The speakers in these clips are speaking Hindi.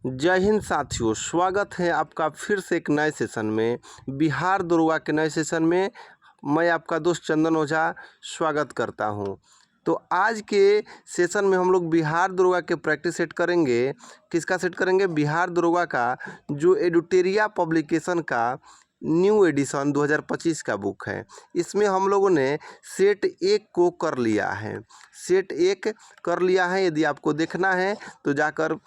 जय हिंद साथियों, स्वागत है आपका फिर से एक नए सेशन में। बिहार दरोगा के नए सेशन में मैं आपका दोस्त चंदन ओझा स्वागत करता हूं। तो आज के सेशन में हम लोग बिहार दरोगा के प्रैक्टिस सेट करेंगे। किसका सेट करेंगे? बिहार दरोगा का जो एडुटेरिया पब्लिकेशन का न्यू एडिशन 2025 का बुक है। इसमें हम लोगों ने सेट 1 को कर लिया है। सेट 1 कर लिया है। यदि आपको देखना है तो जाकर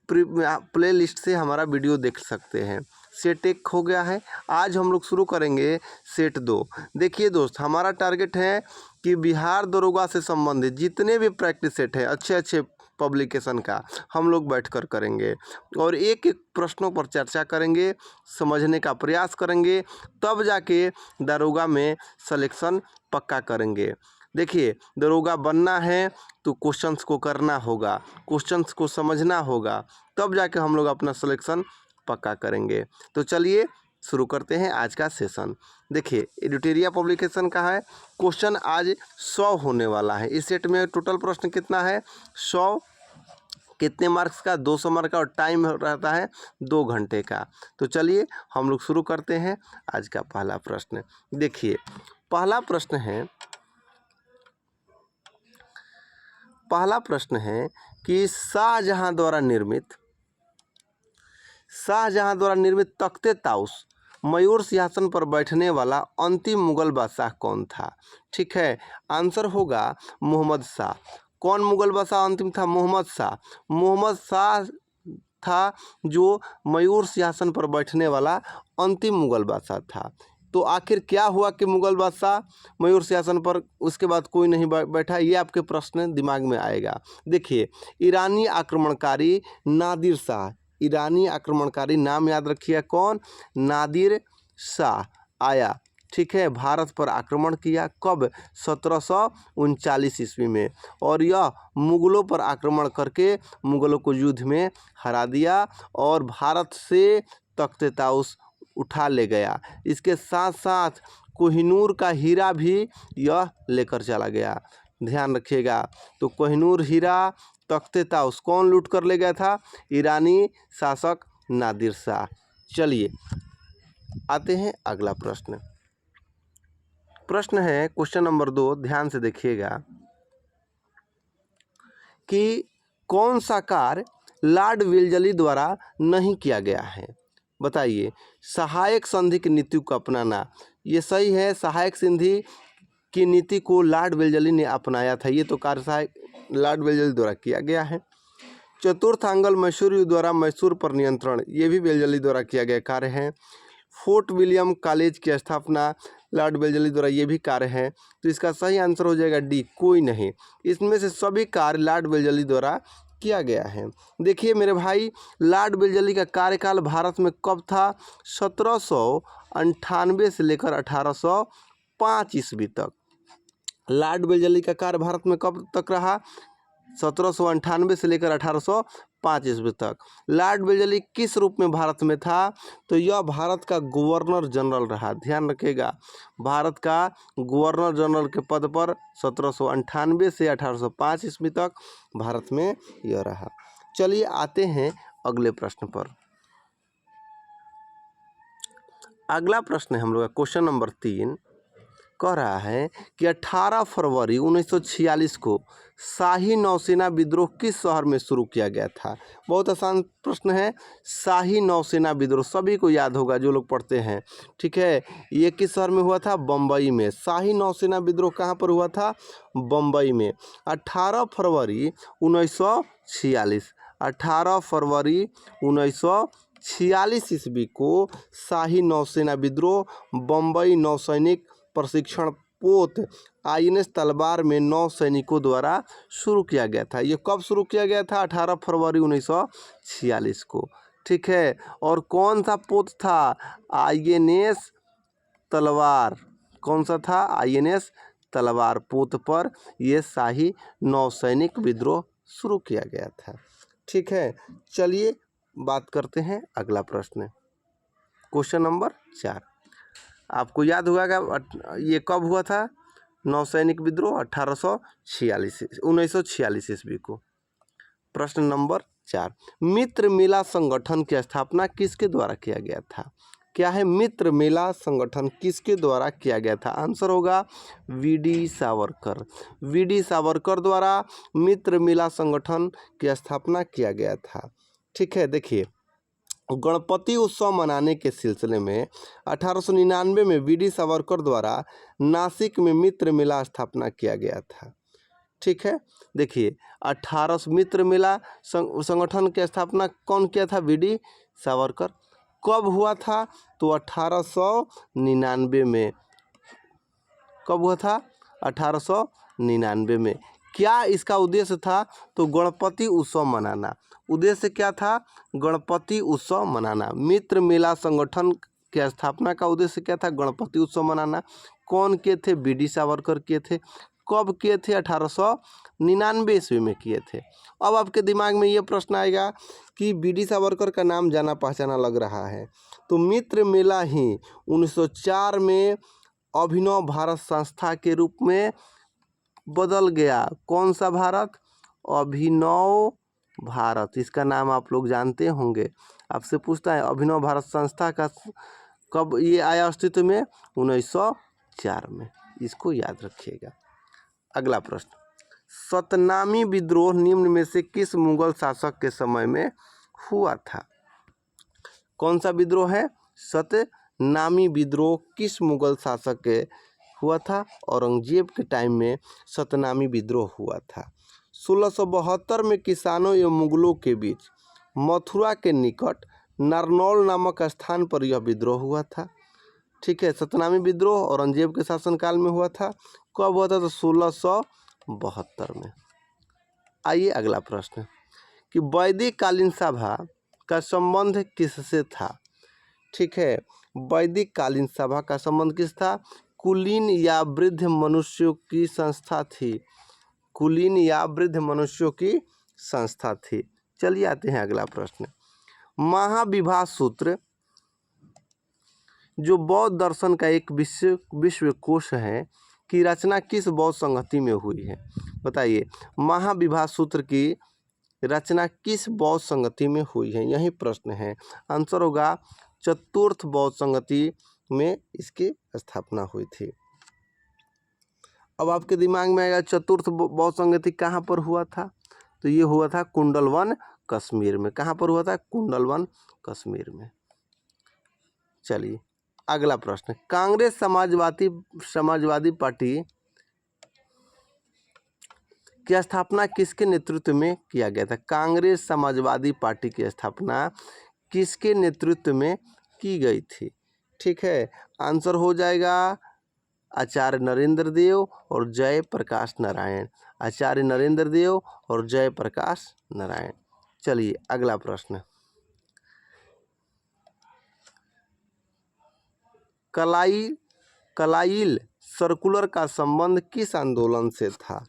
प्ले लिस्ट से हमारा वीडियो देख सकते हैं। सेट 1 हो गया है। आज हम लोग शुरू करेंगे सेट 2। देखिए दोस्त, हमारा टारगेट है कि बिहार दरोगा से संबंधित जितने भी प्रैक्टिस सेट है अच्छे अच्छे पब्लिकेशन का हम लोग बैठकर करेंगे और एक एक प्रश्नों पर चर्चा करेंगे, समझने का प्रयास करेंगे, तब जाके दरोगा में सिलेक्शन पक्का करेंगे। देखिए, दरोगा बनना है तो क्वेश्चंस को करना होगा, क्वेश्चंस को समझना होगा, तब जाके हम लोग अपना सिलेक्शन पक्का करेंगे। तो चलिए शुरू करते हैं आज का सेशन। देखिए, एडिटोरिया पब्लिकेशन का है। क्वेश्चन आज 100 होने वाला है। इस सेट में टोटल प्रश्न कितना है? 100। कितने मार्क्स का? 200 मार्क का। और टाइम रहता है 2 घंटे का। तो चलिए हम लोग शुरू करते हैं आज का पहला प्रश्न। देखिए, पहला प्रश्न है कि शाहजहां द्वारा निर्मित तख्ते ताउस मयूर सिंहासन पर बैठने वाला अंतिम मुगल बादशाह कौन था? ठीक है, आंसर होगा मोहम्मद शाह। कौन मुगल बादशाह अंतिम था? मोहम्मद शाह। मोहम्मद शाह था जो मयूर सिंहासन पर बैठने वाला अंतिम मुगल बादशाह था। तो आखिर क्या हुआ कि मुगल बादशाह मयूर सिंहासन पर उसके बाद कोई नहीं बैठा? ये आपके प्रश्न दिमाग में आएगा। देखिए, ईरानी आक्रमणकारी नादिर शाह, ईरानी आक्रमणकारी नाम याद रखिए कौन? नादिर शाह आया, ठीक है, भारत पर आक्रमण किया। कब? 1739 ईस्वी में। और यह मुगलों पर आक्रमण करके मुगलों को युद्ध में हरा दिया और भारत से तख्ते ताउस उठा ले गया। इसके साथ साथ कोहिनूर का हीरा भी यह लेकर चला गया। ध्यान रखिएगा। तो कोहिनूर हीरा, तख्ते ताउस कौन लूट कर ले गया था? ईरानी शासक नादिर शाह। चलिए आते हैं अगला प्रश्न। प्रश्न है क्वेश्चन नंबर 2, ध्यान से देखिएगा कि कौन सा कार्य लॉर्ड वेल्लेस्ली द्वारा नहीं किया गया है? बताइए। सहायक संधि की नीति को अपनाना, ये सही है। सहायक संधि की नीति को लॉर्ड वेल्लेस्ली ने अपनाया था। ये तो कार्य सहायक लॉर्ड वेल्लेस्ली द्वारा किया गया है। चतुर्थ आंग्ल मैसूर युद्ध द्वारा मैसूर पर नियंत्रण, ये भी वेल्लेस्ली द्वारा किया गया कार्य है। फोर्ट विलियम कॉलेज की स्थापना लॉर्ड वेल्लेस्ली द्वारा, ये भी कार्य है। तो इसका सही आंसर हो जाएगा डी, कोई नहीं। इसमें से सभी कार्य लॉर्ड वेल्लेस्ली द्वारा किया गया है। देखिए मेरे भाई, लॉर्ड वेल्लेस्ली का कार्यकाल भारत में कब था? 1798 से लेकर 1805 ईस्वी तक। लॉर्ड वेल्लेस्ली का कार्य भारत में कब तक रहा? 1798 से लेकर 1805 ईस्वी तक। लॉर्ड वेल्लेस्ली किस रूप में भारत में था? तो यह भारत का गवर्नर जनरल रहा। ध्यान रखिएगा, भारत का गवर्नर जनरल के पद पर 1798 से 1805 ईस्वी तक भारत में यह रहा। चलिए आते हैं अगले प्रश्न पर। अगला प्रश्न है हम लोग का क्वेश्चन नंबर 3, कह रहा है कि 18 फरवरी 1946 को शाही नौसेना विद्रोह किस शहर में शुरू किया गया था? बहुत आसान प्रश्न है। शाही नौसेना विद्रोह सभी को याद होगा जो लोग पढ़ते हैं, ठीक है। ये किस शहर में हुआ था? बम्बई में। शाही नौसेना विद्रोह कहाँ पर हुआ था? बम्बई में। 18 फरवरी 1946, 18 फरवरी 1946 ईस्वी को शाही नौसेना विद्रोह बम्बई नौसैनिक प्रशिक्षण पोत INS तलवार में 9 सैनिकों द्वारा शुरू किया गया था। ये कब शुरू किया गया था? 18 फरवरी 1946 को, ठीक है। और कौन सा पोत था? INS तलवार। कौन सा था? INS तलवार पोत पर यह शाही नौसैनिक विद्रोह शुरू किया गया था, ठीक है। चलिए बात करते हैं अगला प्रश्न, क्वेश्चन नंबर 4। आपको याद होगा ये कब हुआ था? नौसैनिक विद्रोह 1946 ईस्वी को। प्रश्न नंबर 4। मित्र मेला संगठन की स्थापना किसके द्वारा किया गया था? क्या है? मित्र मेला संगठन किसके द्वारा किया गया था? आंसर होगा वीडी सावरकर। वीडी सावरकर द्वारा मित्र मेला संगठन की स्थापना किया गया था। ठीक है, देखिए गणपति उत्सव मनाने के सिलसिले में 1899 में वीडी सावरकर द्वारा नासिक में मित्र मेला स्थापना किया गया था। ठीक है, देखिए 1800 मित्र मेला संगठन की स्थापना कौन किया था? वीडी सावरकर। कब हुआ था? तो 1899 में। कब हुआ था? 1899 में। क्या इसका उद्देश्य था? तो गणपति उत्सव मनाना। उद्देश्य क्या था? गणपति उत्सव मनाना। मित्र मेला संगठन की स्थापना का उद्देश्य क्या था? गणपति उत्सव मनाना। कौन किए थे? वीडी सावरकर किए थे। कब किए थे? 1899 ईस्वी में किए थे। अब आपके दिमाग में ये प्रश्न आएगा कि वीडी सावरकर का नाम जाना पहचाना लग रहा है, तो मित्र मेला ही 1904 में अभिनव भारत संस्था के रूप में बदल गया। कौन सा भारत? अभिनव भारत। इसका नाम आप लोग जानते होंगे। आपसे पूछता है अभिनव भारत संस्था का कब ये आया अस्तित्व में? 1904 में। इसको याद रखिएगा। अगला प्रश्न, सतनामी विद्रोह निम्न में से किस मुगल शासक के समय में हुआ था? कौन सा विद्रोह है? सतनामी विद्रोह किस मुगल शासक के हुआ था? औरंगजेब के टाइम में सतनामी विद्रोह हुआ था। 1672 में किसानों एवं मुगलों के बीच मथुरा के निकट नारनौल नामक स्थान पर यह विद्रोह हुआ था। ठीक है, सतनामी विद्रोह औरंगजेब के शासनकाल में हुआ था। कब हुआ था? तो 1672 में। आइए अगला प्रश्न कि वैदिक कालीन सभा का संबंध किससे था? ठीक है, वैदिक कालीन सभा का संबंध किस था? कुलीन या वृद्ध मनुष्यों की संस्था थी। कुलीन या वृद्ध मनुष्यों की संस्था थी। चलिए आते हैं अगला प्रश्न। महाविभा सूत्र जो बौद्ध दर्शन का एक विश्व कोश है की रचना किस बौद्ध संगति में हुई है? बताइए, महाविभा सूत्र की रचना किस बौद्ध संगति में हुई है? यही प्रश्न है। आंसर होगा चतुर्थ बौद्ध संगति में इसकी स्थापना हुई थी। अब आपके दिमाग में आएगा चतुर्थ बौद्ध संगति कहाँ पर हुआ था? तो ये हुआ था कुंडलवन कश्मीर में। कहाँ पर हुआ था? कुंडलवन कश्मीर में। चलिए अगला प्रश्न, कांग्रेस समाजवादी पार्टी की स्थापना किसके नेतृत्व में किया गया था? कांग्रेस समाजवादी पार्टी की स्थापना किसके नेतृत्व में की गई थी? ठीक है, आंसर हो जाएगा आचार्य नरेंद्र देव और जयप्रकाश नारायण। आचार्य नरेंद्र देव और जयप्रकाश नारायण। चलिए अगला प्रश्न, कलाइल सर्कुलर का संबंध किस आंदोलन से था?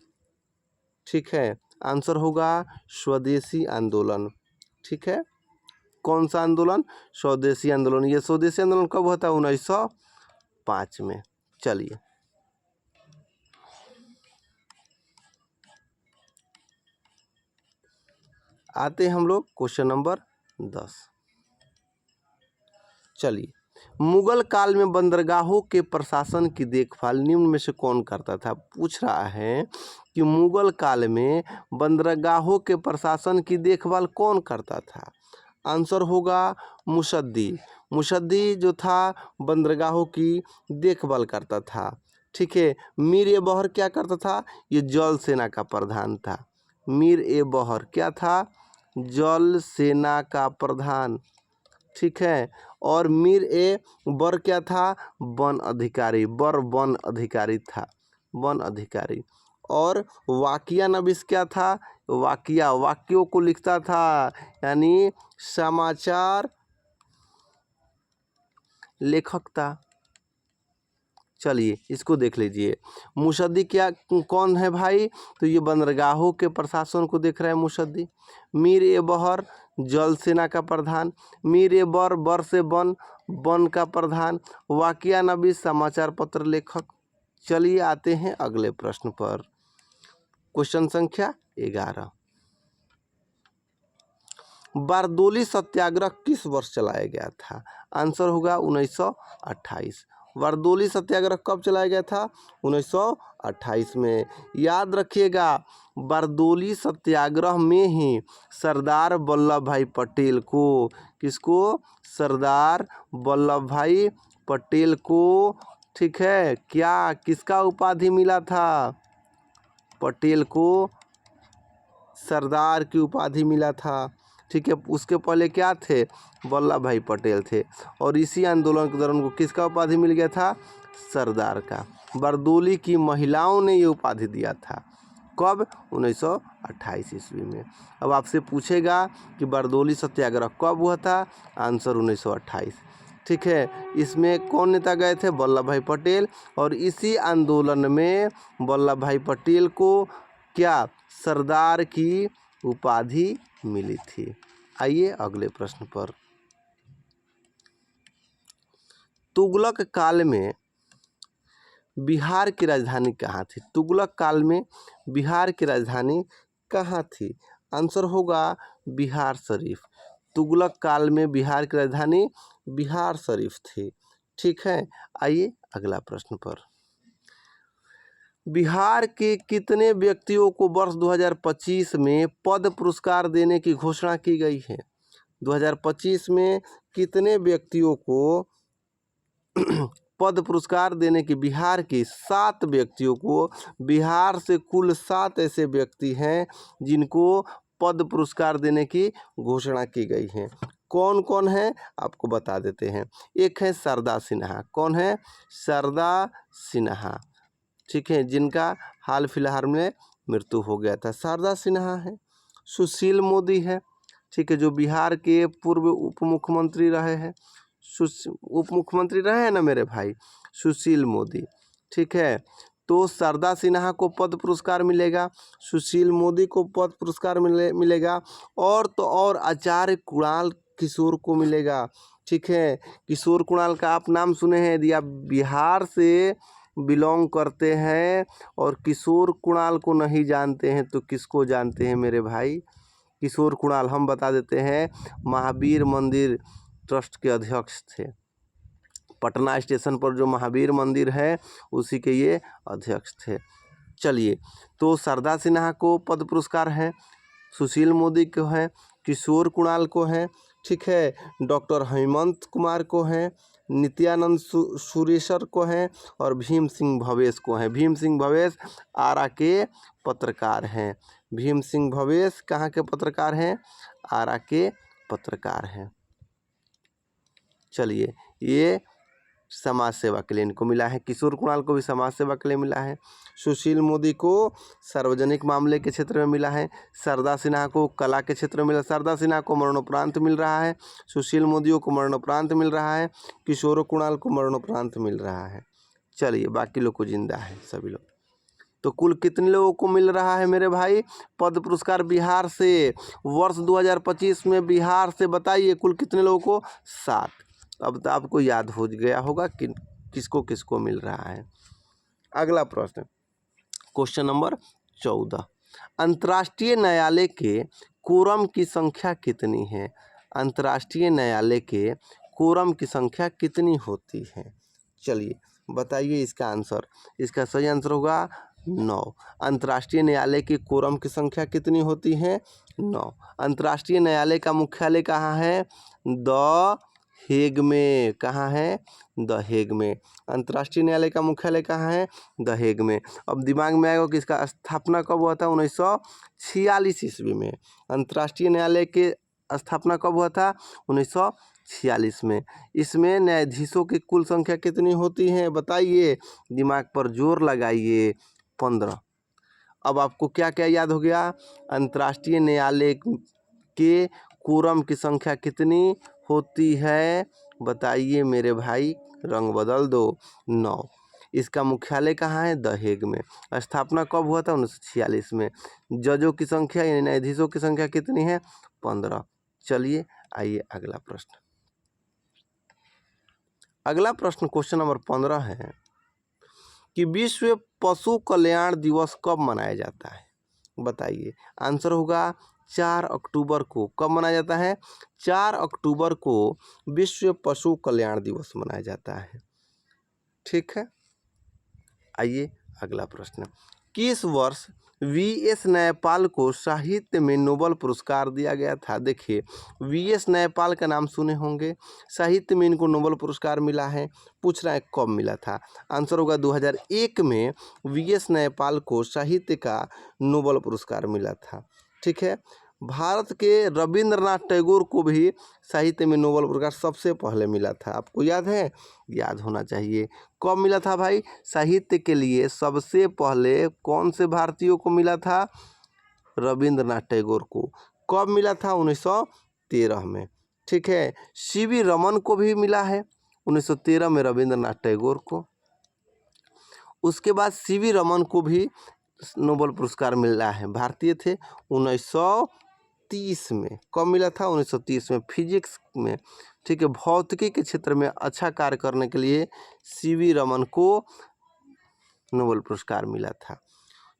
ठीक है, आंसर होगा स्वदेशी आंदोलन। ठीक है, कौन सा आंदोलन? स्वदेशी आंदोलन। ये स्वदेशी आंदोलन कब हुआ था? 1905 में। चलिए आते हम लोग क्वेश्चन नंबर 10। चलिए, मुगल काल में बंदरगाहों के प्रशासन की देखभाल निम्न में से कौन करता था? पूछ रहा है कि मुगल काल में बंदरगाहों के प्रशासन की देखभाल कौन करता था? आंसर होगा मुसद्दी। मुसद्दी जो था बंदरगाहों की देखभाल करता था। ठीक है, मीर ए बहर क्या करता था? ये जल सेना का प्रधान था। मीर ए बहर क्या था? जल सेना का प्रधान। ठीक है, और मीर ए बर क्या था? वन अधिकारी। बर वन अधिकारी था, वन अधिकारी। और वाकिया नबीस क्या था? वाक्यों को लिखता था, यानी समाचार लेखक था। चलिए इसको देख लीजिए, मुसद्दी क्या कौन है भाई? तो ये बंदरगाहों के प्रशासन को देख रहा है मुसद्दी। मीर ए बहर जल सेना का प्रधान। मीर ए बर से वन का प्रधान। वाकिया नबी समाचार पत्र लेखक। चलिए आते हैं अगले प्रश्न पर, क्वेश्चन संख्या 11। बारदोली सत्याग्रह किस वर्ष चलाया गया था? आंसर होगा 1928। बारदोली सत्याग्रह कब चलाया गया था? 1928 में। याद रखिएगा, बारदोली सत्याग्रह में ही सरदार वल्लभ भाई पटेल को, किसको? सरदार वल्लभ भाई पटेल को, ठीक है, क्या किसका उपाधि मिला था? पटेल को सरदार की उपाधि मिला था, ठीक है। उसके पहले क्या थे? वल्लभ भाई पटेल थे। और इसी आंदोलन के दौरान को किसका उपाधि मिल गया था? सरदार का। बारदोली की महिलाओं ने ये उपाधि दिया था। कब? 1928 ईस्वी में। अब आपसे पूछेगा कि बारदोली सत्याग्रह कब हुआ था? आंसर 1928, ठीक है। इसमें कौन नेता गए थे? वल्लभ भाई पटेल। और इसी आंदोलन में वल्लभ भाई पटेल को क्या? सरदार की उपाधि मिली थी। आइए अगले प्रश्न पर। तुगलक काल में बिहार की राजधानी कहाँ थी? तुगलक काल में बिहार की राजधानी कहाँ थी? आंसर होगा बिहार शरीफ। तुगलक काल में बिहार की राजधानी बिहार शरीफ थी, ठीक है। आइए अगला प्रश्न पर। बिहार के कितने व्यक्तियों को वर्ष 2025 में पद्म पुरस्कार देने की घोषणा की गई है? 2025 में कितने व्यक्तियों को पद्म पुरस्कार देने की, बिहार के 7 व्यक्तियों को, बिहार से कुल 7 ऐसे व्यक्ति हैं जिनको पद्म पुरस्कार देने की घोषणा की गई है। कौन कौन है आपको बता देते हैं। एक है शारदा सिन्हा। कौन है? शारदा सिन्हा, ठीक है, जिनका हाल फिलहाल में मृत्यु हो गया था। शारदा सिन्हा है। सुशील मोदी है, ठीक है, जो बिहार के पूर्व उप मुख्यमंत्री रहे हैं। उप मुख्यमंत्री रहे हैं ना मेरे भाई, सुशील मोदी, ठीक है। तो शारदा सिन्हा को पद्म पुरस्कार मिलेगा, सुशील मोदी को पद्म पुरस्कार मिलेगा, और तो और आचार्य कुणाल किशोर को मिलेगा, ठीक है। किशोर कुणाल का आप नाम सुने हैं? यदि आप बिहार से बिलोंग करते हैं और किशोर कुणाल को नहीं जानते हैं तो किसको जानते हैं मेरे भाई? किशोर कुणाल हम बता देते हैं, महावीर मंदिर ट्रस्ट के अध्यक्ष थे। पटना स्टेशन पर जो महावीर मंदिर है उसी के ये अध्यक्ष थे। चलिए, तो शारदा सिन्हा को पद्म पुरस्कार है, सुशील मोदी को है, किशोर कुणाल को है, ठीक है, डॉक्टर हेमंत कुमार को है, नित्यानंद सुरेशर को है, और भीम सिंह भवेश को है। भीम सिंह भवेश आरा के पत्रकार हैं। भीम सिंह भवेश कहाँ के पत्रकार हैं? आरा के पत्रकार हैं। चलिए, ये समाज सेवा के लिए इनको मिला है। किशोर कुणाल को भी समाज सेवा के लिए मिला है। सुशील मोदी को सार्वजनिक मामले के क्षेत्र में मिला है। शारदा सिन्हा को कला के क्षेत्र में मिला। शारदा सिन्हा को मरणोपरांत मिल रहा है, सुशील मोदी को मरणोपरांत मिल रहा है, किशोर कुणाल को मरणोपरांत मिल रहा है। चलिए, बाकी लोग को जिंदा है सभी लोग। तो कुल कितने लोगों को मिल रहा है मेरे भाई पद्म पुरस्कार बिहार से? वर्ष 2025 में बिहार से बताइए कुल कितने लोगों को? 7। अब तो आपको याद हो गया होगा कि किसको किसको मिल रहा है। अगला प्रश्न, क्वेश्चन नंबर 14। अंतर्राष्ट्रीय न्यायालय के कोरम की संख्या कितनी है? अंतर्राष्ट्रीय न्यायालय के कोरम की संख्या कितनी होती है? चलिए बताइए इसका आंसर। इसका सही आंसर होगा 9। अंतर्राष्ट्रीय न्यायालय की कोरम की संख्या कितनी होती है? 9। अंतर्राष्ट्रीय न्यायालय का मुख्यालय कहाँ है? द हेग में। कहाँ है? द हेग में। अंतर्राष्ट्रीय न्यायालय का मुख्यालय कहाँ है? द हेग में। अब दिमाग में आएगा कि इसका स्थापना कब हुआ था? 1946 ईस्वी में। अंतर्राष्ट्रीय न्यायालय के स्थापना कब हुआ था? 1946 में। इसमें न्यायाधीशों की कुल संख्या कितनी होती है बताइए, दिमाग पर जोर लगाइए। 15। अब आपको क्या क्या याद हो गया? अंतर्राष्ट्रीय न्यायालय के कोरम की संख्या कितनी होती है बताइए मेरे भाई, रंग बदल दो। 9। इसका मुख्यालय कहाँ है? द हेग में। स्थापना कब हुआ था? 1946 में। जजों की संख्या यानी न्यायाधीशों की संख्या कितनी है? 15। चलिए आइए अगला प्रश्न। अगला प्रश्न क्वेश्चन नंबर 15 है कि विश्व पशु कल्याण दिवस कब मनाया जाता है? बताइए। आंसर होगा 4 अक्टूबर को कब मनाया जाता है? 4 अक्टूबर को विश्व पशु कल्याण दिवस मनाया जाता है। ठीक है, आइए अगला प्रश्न। किस वर्ष वी.एस. नयपाल को साहित्य में नोबेल पुरस्कार दिया गया था? देखिए, वी.एस. नयपाल का नाम सुने होंगे, साहित्य में इनको नोबेल पुरस्कार मिला है। पूछ रहा है कब मिला था? आंसर होगा 2001 में वी.एस. नयपाल को साहित्य का नोबेल पुरस्कार मिला था। ठीक है, भारत के रविंद्रनाथ टैगोर को भी साहित्य में नोबेल पुरस्कार सबसे पहले मिला था। आपको याद है? याद होना चाहिए। कब मिला था भाई? साहित्य के लिए सबसे पहले कौन से भारतीयों को मिला था? रविंद्रनाथ टैगोर को। कब मिला था? 1913 में। ठीक है, सी.वी. रमन को भी मिला है 1913 में रविंद्रनाथ टैगोर को। उसके बाद सी.वी. रमन को भी नोबेल पुरस्कार मिला है, भारतीय थे। 1930 में। कब मिला था? 1930 में, फिजिक्स में। ठीक है, भौतिकी के क्षेत्र में अच्छा कार्य करने के लिए सी.वी. रमन को नोबेल पुरस्कार मिला था।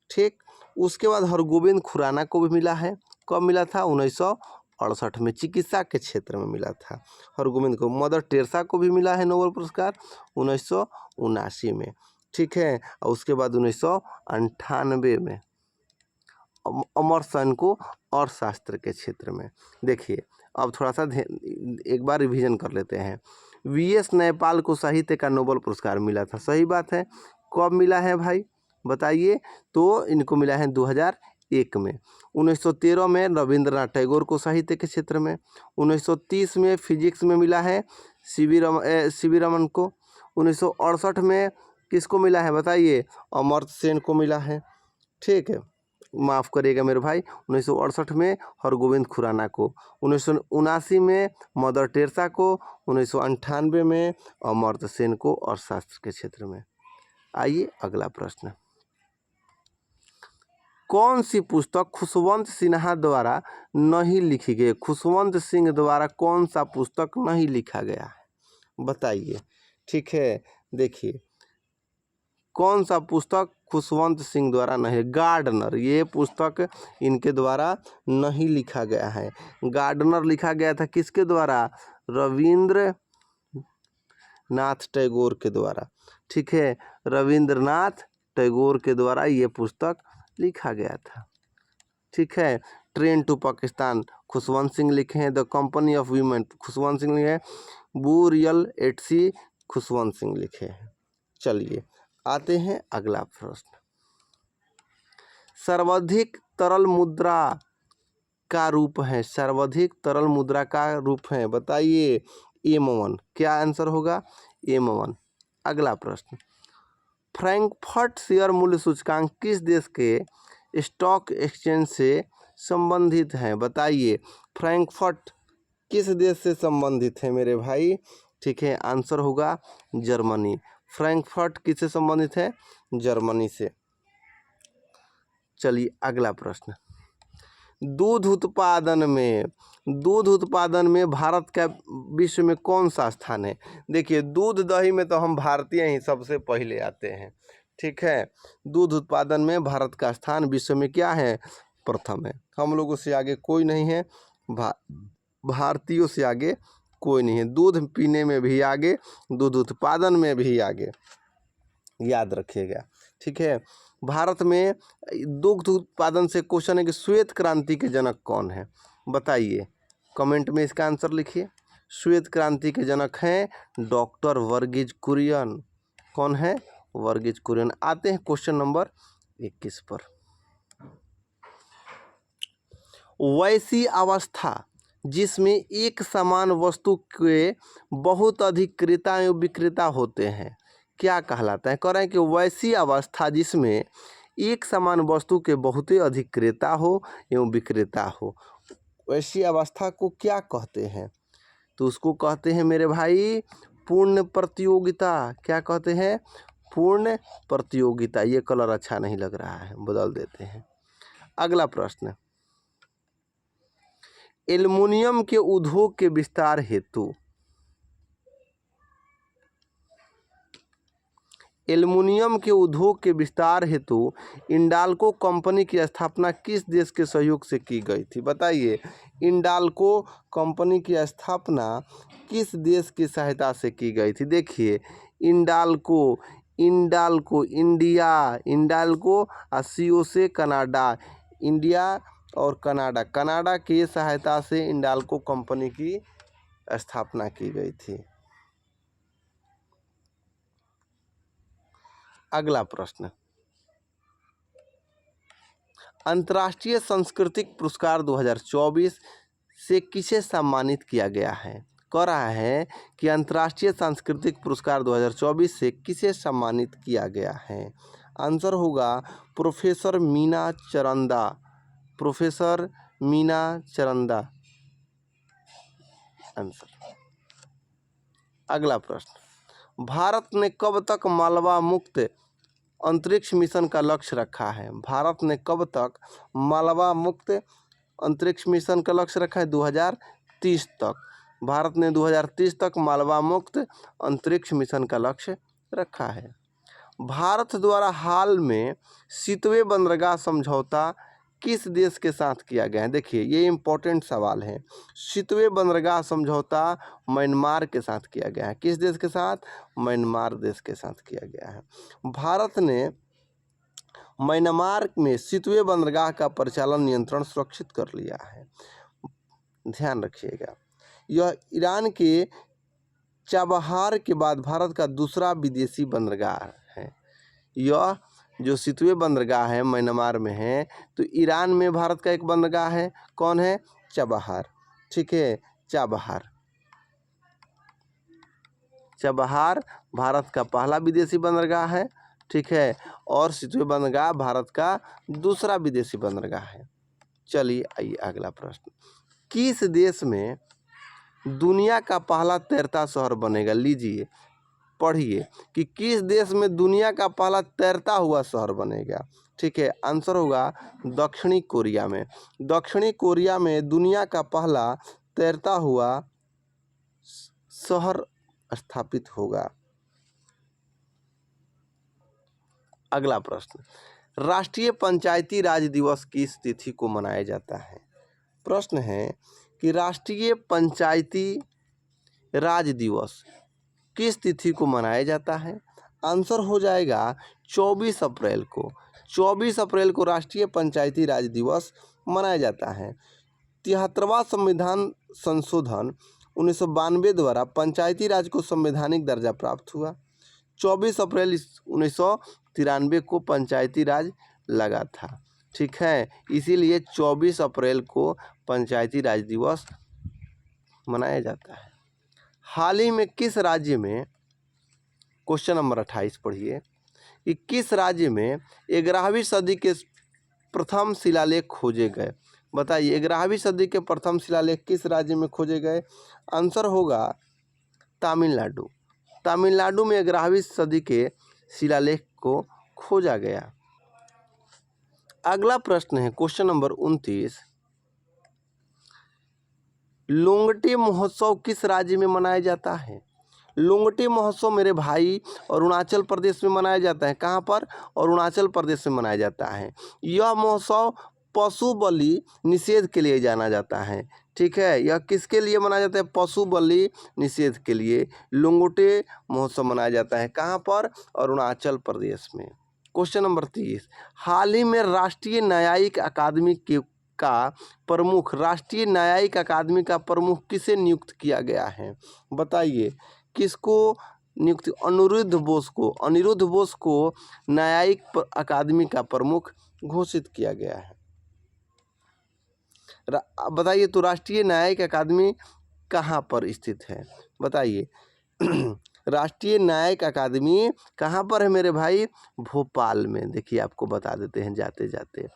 ठीक, उसके बाद हरगोविंद खुराना को भी मिला है। कब मिला था? 1968 में, चिकित्सा के क्षेत्र में मिला था हरगोविंद को। मदर टेरेसा को भी मिला है नोबेल पुरस्कार 1979 में। ठीक है, और उसके बाद 1998 में अमर्त्य को अर्थशास्त्र के क्षेत्र में। देखिए, अब थोड़ा सा एक बार रिवीजन कर लेते हैं। वी.एस. नयपाल को साहित्य का नोबेल पुरस्कार मिला था, सही बात है। कब मिला है भाई बताइए? तो इनको मिला है 2001 में। 1913 में रविंद्रनाथ टैगोर को साहित्य के क्षेत्र में। 1930 में फिजिक्स में मिला है सी.वी. रमन को। 1968 में किसको मिला है बताइए? अमर्त्य सेन को मिला है। ठीक है, माफ़ करिएगा मेरे भाई, 1968 में हरगोविंद खुराना को, 1979 में मदर टेरेसा को, 1998 में अमर्त्य सेन को अर्थशास्त्र के क्षेत्र में। आइए अगला प्रश्न। कौन सी पुस्तक खुशवंत सिन्हा द्वारा नहीं लिखी गई? खुशवंत सिंह द्वारा कौन सा पुस्तक नहीं लिखा गया है बताइए? ठीक है, देखिए, कौन सा पुस्तक खुशवंत सिंह द्वारा नहीं? गार्डनर, ये पुस्तक इनके द्वारा नहीं लिखा गया है। गार्डनर लिखा गया था किसके द्वारा? रविंद्रनाथ टैगोर के द्वारा। ठीक है, रविंद्रनाथ टैगोर के द्वारा ये पुस्तक लिखा गया था। ठीक है, ट्रेन टू पाकिस्तान खुशवंत सिंह लिखे हैं। The company of women Khushwant Singh लिखे हैं। बुरियल एट सी खुशवंत सिंह लिखे हैं। चलिए आते हैं अगला प्रश्न। सर्वाधिक तरल मुद्रा का रूप है? सर्वाधिक तरल मुद्रा का रूप है बताइए? M1। क्या आंसर होगा? M1। अगला प्रश्न। फ्रैंकफर्ट शेयर मूल्य सूचकांक किस देश के स्टॉक एक्सचेंज से संबंधित है बताइए? फ्रैंकफर्ट किस देश से संबंधित है मेरे भाई? ठीक है, आंसर होगा जर्मनी। फ्रैंकफर्ट किससे संबंधित है? जर्मनी से। चलिए अगला प्रश्न। दूध उत्पादन में भारत का विश्व में कौन सा स्थान है? देखिए, दूध दही में तो हम भारतीय ही सबसे पहले आते हैं। ठीक है, दूध उत्पादन में भारत का स्थान विश्व में क्या है? प्रथम है। हम लोगों से आगे कोई नहीं है, भारतीयों से आगे कोई नहीं है। दूध पीने में भी आगे, दूध उत्पादन में भी आगे, याद रखिएगा। ठीक है, भारत में दुग्ध उत्पादन से क्वेश्चन है कि श्वेत क्रांति के जनक कौन है बताइए? कमेंट में इसका आंसर लिखिए। श्वेत क्रांति के जनक हैं डॉक्टर वर्गीज कुरियन। कौन है? वर्गीज कुरियन। आते हैं क्वेश्चन नंबर 21 पर। वैसी अवस्था जिसमें एक समान वस्तु के बहुत अधिक क्रेता एवं विक्रेता होते हैं क्या कहलाता है? कह रहे हैं कि वैसी अवस्था जिसमें एक समान वस्तु के बहुत ही अधिक क्रेता हो एवं विक्रेता हो, वैसी अवस्था को क्या कहते हैं? तो उसको कहते हैं मेरे भाई पूर्ण प्रतियोगिता। क्या कहते हैं? पूर्ण प्रतियोगिता। ये कलर अच्छा नहीं लग रहा है, बदल देते हैं। अगला प्रश्न। एल्युमिनियम के उद्योग के विस्तार हेतु एल्युमिनियम के उद्योग के विस्तार हेतु इंडाल्को कंपनी की स्थापना किस देश के सहयोग से की गई थी? बताइए, इंडाल्को कंपनी की स्थापना किस देश की सहायता से की गई थी? देखिए, इंडाल्को इंडाल्को इंडिया, इंडाल्को और सीओ से कनाडा, इंडिया और कनाडा, कनाडा की सहायता से इंडाल्को कंपनी की स्थापना की गई थी। अगला प्रश्न, अंतर्राष्ट्रीय सांस्कृतिक पुरस्कार 2024 से किसे सम्मानित किया गया है? कह रहा है कि अंतर्राष्ट्रीय सांस्कृतिक पुरस्कार 2024 से किसे सम्मानित किया गया है? आंसर होगा professor Meena Charanda, professor Meena Charanda answer. अगला प्रश्न, भारत ने कब तक मालवा मुक्त अंतरिक्ष मिशन का लक्ष्य रखा है? भारत ने कब तक मालवा मुक्त अंतरिक्ष मिशन का लक्ष्य रखा है? 2030 तक। भारत ने 2030 तक मालवा मुक्त अंतरिक्ष मिशन का लक्ष्य रखा है। भारत द्वारा हाल में सितवे बंदरगाह समझौता किस देश के साथ किया गया है? देखिए, ये इम्पोर्टेंट सवाल है। सितवे बंदरगाह समझौता म्यांमार के साथ किया गया है। किस देश के साथ? म्यांमार देश के साथ किया गया है। भारत ने म्यांमार में सितवे बंदरगाह का परिचालन नियंत्रण सुरक्षित कर लिया है। ध्यान रखिएगा, यह ईरान के चाबहार के बाद भारत का दूसरा विदेशी बंदरगाह है। यह जो सितवे बंदरगाह है म्यांमार में है, तो ईरान में भारत का एक बंदरगाह है, कौन है? चाबहार। ठीक है, चाबहार, चाबहार भारत का पहला विदेशी बंदरगाह है। ठीक है, और सितवे बंदरगाह भारत का दूसरा विदेशी बंदरगाह है। चलिए आइए अगला प्रश्न, किस देश में दुनिया का पहला तैरता शहर बनेगा? लीजिए पढ़िए कि किस देश में दुनिया का पहला तैरता हुआ शहर बनेगा। ठीक है, आंसर होगा दक्षिणी कोरिया में। दक्षिणी कोरिया में दुनिया का पहला तैरता हुआ शहर स्थापित होगा। अगला प्रश्न, राष्ट्रीय पंचायती राज दिवस किस तिथि को मनाया जाता है? प्रश्न है कि राष्ट्रीय पंचायती राज दिवस किस तिथि को मनाया जाता है? आंसर हो जाएगा 24 अप्रैल को। 24 अप्रैल को राष्ट्रीय पंचायती राज दिवस मनाया जाता है। 73वां संविधान संशोधन 1992 द्वारा पंचायती राज को संवैधानिक दर्जा प्राप्त हुआ। 24 अप्रैल 1993 को पंचायती राज लगा था। ठीक है, इसीलिए 24 अप्रैल को पंचायती राज दिवस मनाया जाता है। हाल ही में किस राज्य में, क्वेश्चन नंबर 28 पढ़िए, कि किस राज्य में 11वीं सदी के प्रथम शिलालेख खोजे गए? बताइए, 11वीं सदी के प्रथम शिलालेख किस राज्य में खोजे गए? आंसर होगा तमिलनाडु। तमिलनाडु में 11वीं सदी के शिलालेख को खोजा गया। अगला प्रश्न है क्वेश्चन नंबर 29, लोंगटे महोत्सव किस राज्य में मनाया जाता है? लोंगटे महोत्सव मेरे भाई अरुणाचल प्रदेश में मनाया जाता है। कहाँ पर? अरुणाचल प्रदेश में मनाया जाता है। यह महोत्सव पशु बलि निषेध के लिए जाना जाता है। ठीक है, यह किसके लिए मनाया जाता है? पशु बलि निषेध के लिए लोंगटे महोत्सव मनाया जाता है। कहाँ पर? अरुणाचल प्रदेश में। क्वेश्चन नंबर 30, हाल ही में राष्ट्रीय न्यायिक अकादमी का प्रमुख, राष्ट्रीय न्यायिक अकादमी का प्रमुख किसे नियुक्त किया गया है? बताइए, किसको नियुक्त? अनिरुद्ध बोस को। अनिरुद्ध बोस को न्यायिक अकादमी का प्रमुख घोषित किया गया है। बताइए, तो राष्ट्रीय न्यायिक अकादमी कहाँ पर स्थित है? बताइए राष्ट्रीय न्यायिक अकादमी कहाँ पर है मेरे भाई? भोपाल में। देखिए, आपको बता देते हैं जाते जाते,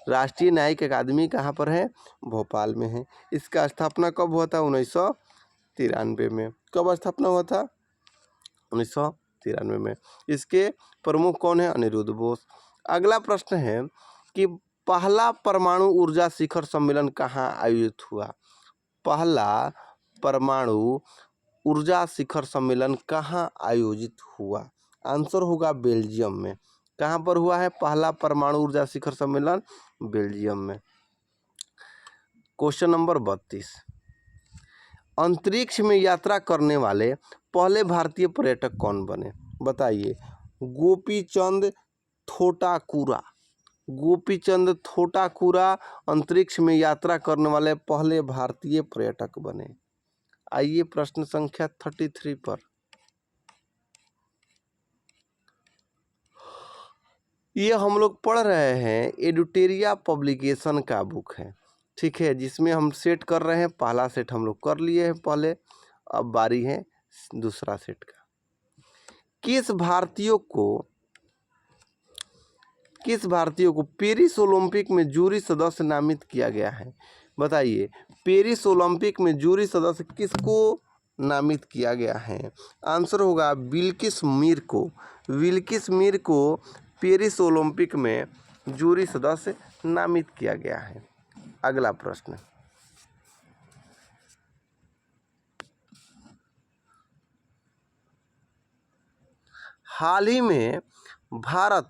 राष्ट्रीय न्यायिक अकादमी कहाँ पर है? भोपाल में है। इसका स्थापना कब हुआ था? 1993 में। कब स्थापना हुआ था? 1993 में। इसके प्रमुख कौन है? अनिरुद्ध बोस। अगला प्रश्न है कि पहला परमाणु ऊर्जा शिखर सम्मेलन कहाँ आयोजित हुआ? पहला परमाणु ऊर्जा शिखर सम्मेलन कहाँ आयोजित हुआ? आंसर होगा बेल्जियम में। कहाँ पर हुआ है पहला परमाणु ऊर्जा शिखर सम्मेलन? बेल्जियम में। क्वेश्चन नंबर 32, अंतरिक्ष में यात्रा करने वाले पहले भारतीय पर्यटक कौन बने? बताइए। गोपीचंद थोटाकुरा। गोपीचंद थोटाकुरा अंतरिक्ष में यात्रा करने वाले पहले भारतीय पर्यटक बने। आइए प्रश्न संख्या 33 पर। ये हम लोग पढ़ रहे हैं एडुटेरिया पब्लिकेशन का बुक है, ठीक है, जिसमें हम सेट कर रहे हैं। पहला सेट हम लोग कर लिए हैं पहले, अब बारी है दूसरा सेट का। किस भारतीयों को पेरिस ओलंपिक में जूरी सदस्य नामित किया गया है? बताइए, पेरिस ओलंपिक में जूरी सदस्य किसको नामित किया गया है? आंसर होगा बिल्किस मीर को। बिल्किस मीर को पेरिस ओलंपिक में जूरी सदस्य नामित किया गया है। अगला प्रश्न, हाल ही में भारत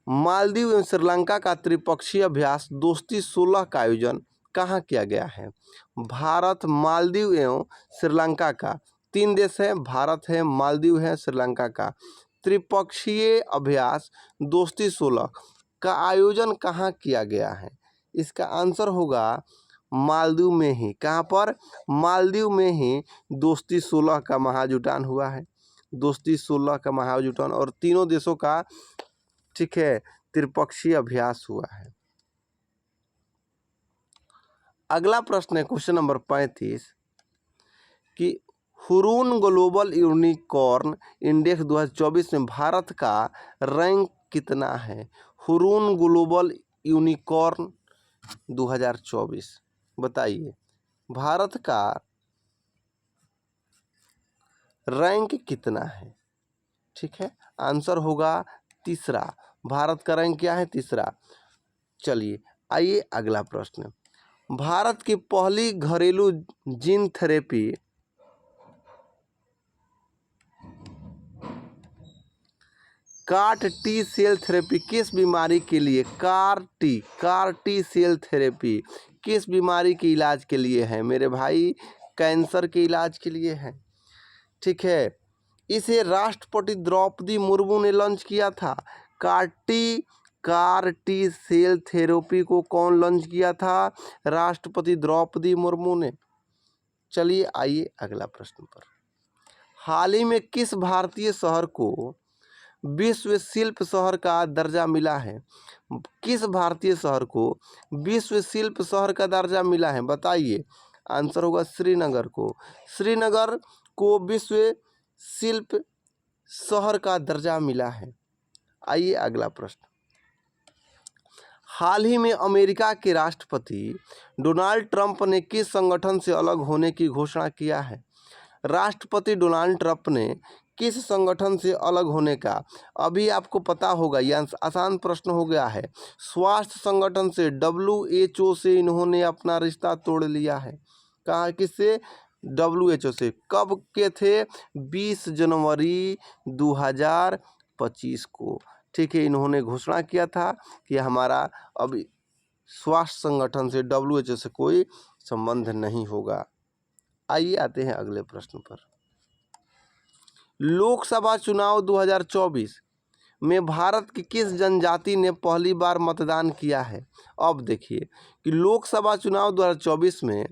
मालदीव एवं श्रीलंका का त्रिपक्षीय अभ्यास दोस्ती 16 का आयोजन कहाँ किया गया है? भारत, मालदीव एवं श्रीलंका का, 3 देश है, भारत है, मालदीव है, श्रीलंका का त्रिपक्षीय अभ्यास दोस्ती 16 का आयोजन कहाँ किया गया है? इसका आंसर होगा मालदीव में ही। कहाँ पर? मालदीव में ही दोस्ती 16 का महाजुटान हुआ है। दोस्ती 16 का महाजुटान और तीनों देशों का, ठीक है, त्रिपक्षीय अभ्यास हुआ है। अगला प्रश्न है क्वेश्चन नंबर 35 कि हुरून ग्लोबल यूनिकॉर्न इंडेक्स 2024 में भारत का रैंक कितना है? हुरून ग्लोबल यूनिकॉर्न 2024, बताइए भारत का रैंक कितना है? ठीक है, आंसर होगा तीसरा। भारत का रैंक क्या है? तीसरा। चलिए आइए अगला प्रश्न, भारत की पहली घरेलू gene therapy CAR-T cell therapy किस बीमारी के लिए? CAR-T सेल थेरेपी किस बीमारी के इलाज के लिए है मेरे भाई? कैंसर के इलाज के लिए है, ठीक है। इसे राष्ट्रपति द्रौपदी मुर्मू ने लॉन्च किया था। CAR-T सेल थेरेपी को कौन लॉन्च किया था? राष्ट्रपति द्रौपदी मुर्मू ने। चलिए आइए अगला प्रश्न पर, हाल ही में किस भारतीय शहर को विश्व शिल्प शहर का दर्जा मिला है? किस भारतीय शहर को विश्व शिल्प शहर का दर्जा मिला है? बताइए। आंसर होगा श्रीनगर को। श्रीनगर को विश्व शिल्प शहर का दर्जा मिला है। आइए अगला प्रश्न, हाल ही में अमेरिका के राष्ट्रपति डोनाल्ड ट्रंप ने किस संगठन से अलग होने की घोषणा किया है? राष्ट्रपति डोनाल्ड ट्रंप ने किस संगठन से अलग होने का, अभी आपको पता होगा, यह आसान प्रश्न हो गया है। स्वास्थ्य संगठन से, WHO से इन्होंने अपना रिश्ता तोड़ लिया है। कहाँ, किससे? WHO से। कब के थे? 20 जनवरी 2025 को, ठीक है, इन्होंने घोषणा किया था कि हमारा अब स्वास्थ्य संगठन से, WHO से कोई संबंध नहीं होगा। आइए आते हैं अगले प्रश्न पर, लोकसभा चुनाव 2024 में भारत की किस जनजाति ने पहली बार मतदान किया है? अब देखिए कि लोकसभा चुनाव 2024 में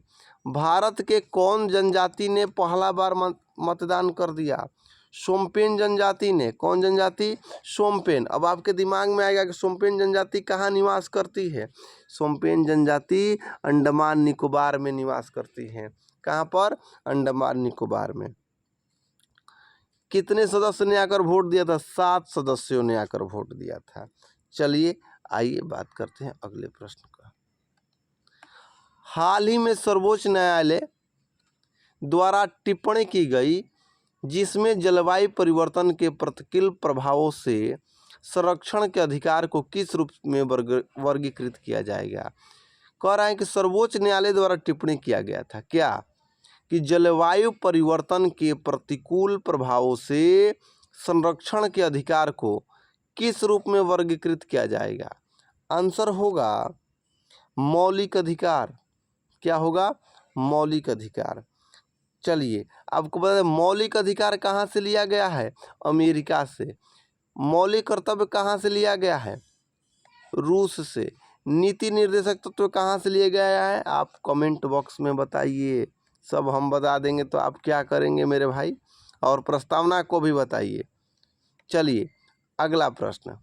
भारत के कौन जनजाति ने पहला बार मतदान कर दिया? सोमपेन जनजाति ने। कौन जनजाति? सोमपेन। अब आपके दिमाग में आएगा कि सोमपेन जनजाति कहाँ निवास करती है? सोमपेन जनजाति अंडमान निकोबार में निवास करती है। कहाँ पर? अंडमान निकोबार में। कितने सदस्य ने आकर वोट दिया था? 7 सदस्यों ने आकर वोट दिया था। चलिए आइए बात करते हैं अगले प्रश्न का, हाल ही में सर्वोच्च न्यायालय द्वारा टिप्पणी की गई जिसमें जलवायु परिवर्तन के प्रतिकूल प्रभावों से संरक्षण के अधिकार को किस रूप में वर्गीकृत किया जाएगा? कह रहा है कि सर्वोच्च न्यायालय द्वारा टिप्पणी किया गया था क्या कि जलवायु परिवर्तन के प्रतिकूल प्रभावों से संरक्षण के अधिकार को किस रूप में वर्गीकृत किया जाएगा? आंसर होगा मौलिक अधिकार। क्या होगा? मौलिक अधिकार। चलिए, आपको बता दें मौलिक अधिकार कहाँ से लिया गया है? अमेरिका से। मौलिक कर्तव्य कहाँ से लिया गया है? रूस से। नीति निर्देशक तत्व कहाँ से लिया गया है? आप कमेंट बॉक्स में बताइए, सब हम बता देंगे तो आप क्या करेंगे मेरे भाई? और प्रस्तावना को भी बताइए। चलिए अगला प्रश्न,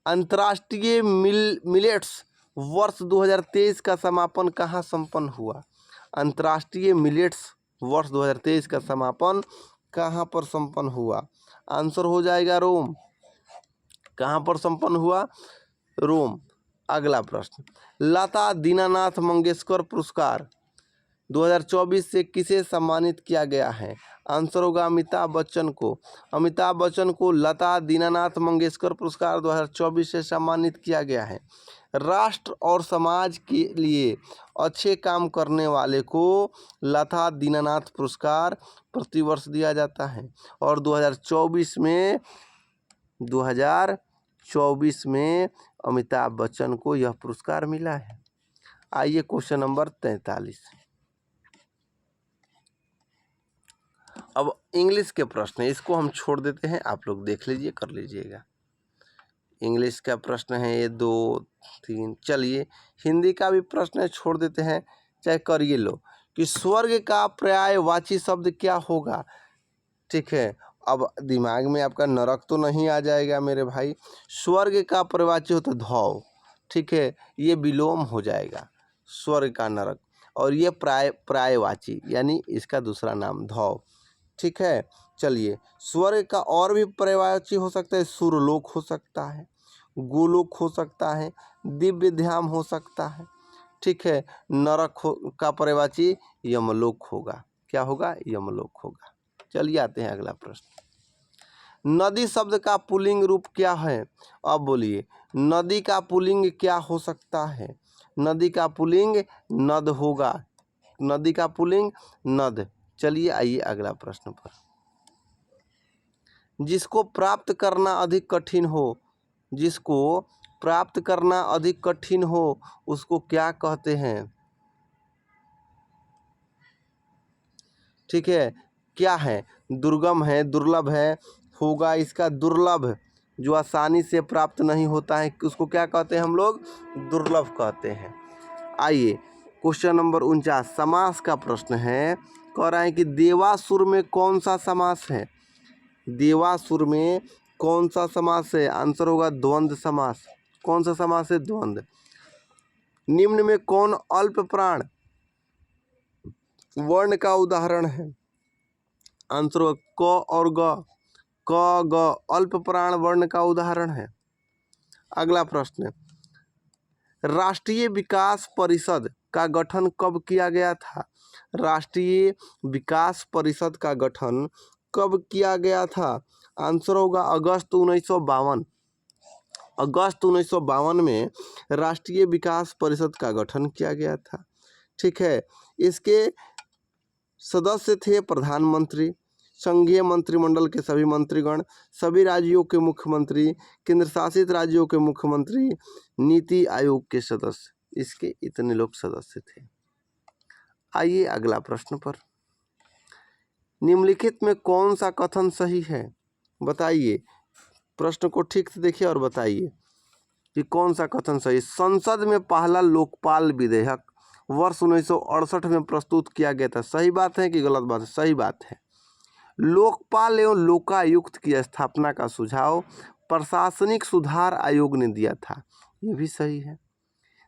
अंतर्राष्ट्रीय मिलेट्स वर्ष 2023 का समापन कहाँ संपन्न हुआ? अंतर्राष्ट्रीय मिलेट्स वर्ष 2023 का समापन कहाँ पर संपन्न हुआ? आंसर हो जाएगा रोम। कहाँ पर संपन्न हुआ? रोम। अगला प्रश्न, लता दीनानाथ मंगेशकर पुरस्कार 2024 से किसे सम्मानित किया गया है? आंसर होगा अमिताभ बच्चन को। अमिताभ बच्चन को लता दीनानाथ मंगेशकर पुरस्कार 2024 से सम्मानित किया गया है। राष्ट्र और समाज के लिए अच्छे काम करने वाले को लता दीनानाथ पुरस्कार प्रतिवर्ष दिया जाता है और 2024 में अमिताभ बच्चन को यह पुरस्कार मिला है। आइए क्वेश्चन नंबर 43। अब इंग्लिश के प्रश्न है, इसको हम छोड़ देते हैं, आप लोग देख लीजिए, कर लीजिएगा। इंग्लिश का प्रश्न है ये 2 3। चलिए हिंदी का भी प्रश्न है, छोड़ देते हैं, चाहे करिए लो कि स्वर्ग का पर्यायवाची शब्द क्या होगा? ठीक है, अब दिमाग में आपका नरक तो नहीं आ जाएगा मेरे भाई। स्वर्ग का पर्यायवाची हो तो धौ, ठीक है, ये विलोम हो जाएगा स्वर्ग का नरक, और ये पर्यायवाची यानी इसका दूसरा नाम धौ, ठीक है। चलिए स्वर्ग का और भी पर्यायवाची हो सकता है, सुरलोक हो सकता है, गोलोक हो सकता है, दिव्य धाम हो सकता है, ठीक है। नरक का पर्यायवाची यमलोक होगा। क्या होगा? यमलोक होगा। चलिए आते हैं अगला प्रश्न, नदी शब्द का पुल्लिंग रूप क्या है? अब बोलिए नदी का पुल्लिंग क्या हो सकता है? नदी का पुल्लिंग नद होगा। नदी का पुल्लिंग नद। चलिए आइए अगला प्रश्न पर, जिसको प्राप्त करना अधिक कठिन हो, जिसको प्राप्त करना अधिक कठिन हो उसको क्या कहते हैं? ठीक है, क्या है? दुर्गम है, दुर्लभ है, होगा इसका दुर्लभ, जो आसानी से प्राप्त नहीं होता है उसको क्या कहते हैं हम लोग? दुर्लभ कहते हैं। आइए क्वेश्चन नंबर 49, समास का प्रश्न है। कह रहा है कि देवासुर में कौन सा समास है? देवासुर में कौन सा समास है? आंसर होगा द्वंद्व समास। कौन सा समास है? द्वंद्व। निम्न में कौन अल्प प्राण वर्ण का उदाहरण है? आंसर होगा क और ग। क ग अल्प प्राण वर्ण का उदाहरण है। अगला प्रश्न, राष्ट्रीय विकास परिषद का गठन कब किया गया था? राष्ट्रीय विकास परिषद का गठन कब किया गया था? आंसर होगा अगस्त 1952। अगस्त 1952 में राष्ट्रीय विकास परिषद का गठन किया गया था। ठीक है, इसके सदस्य थे प्रधानमंत्री, संघीय मंत्रिमंडल के सभी मंत्रीगण, सभी राज्यों के मुख्यमंत्री, केंद्र शासित राज्यों के मुख्यमंत्री, नीति आयोग के सदस्य। इसके इतने लोग सदस्य थे। आइए अगला प्रश्न पर, निम्नलिखित में कौन सा कथन सही है? बताइए, प्रश्न को ठीक से देखिए और बताइए कि कौन सा कथन सही। संसद में पहला लोकपाल विधेयक वर्ष 1968 में प्रस्तुत किया गया था। सही बात है कि गलत बात है? सही बात है। लोकपाल एवं लोकायुक्त की स्थापना का सुझाव प्रशासनिक सुधार आयोग ने दिया था। ये भी सही है।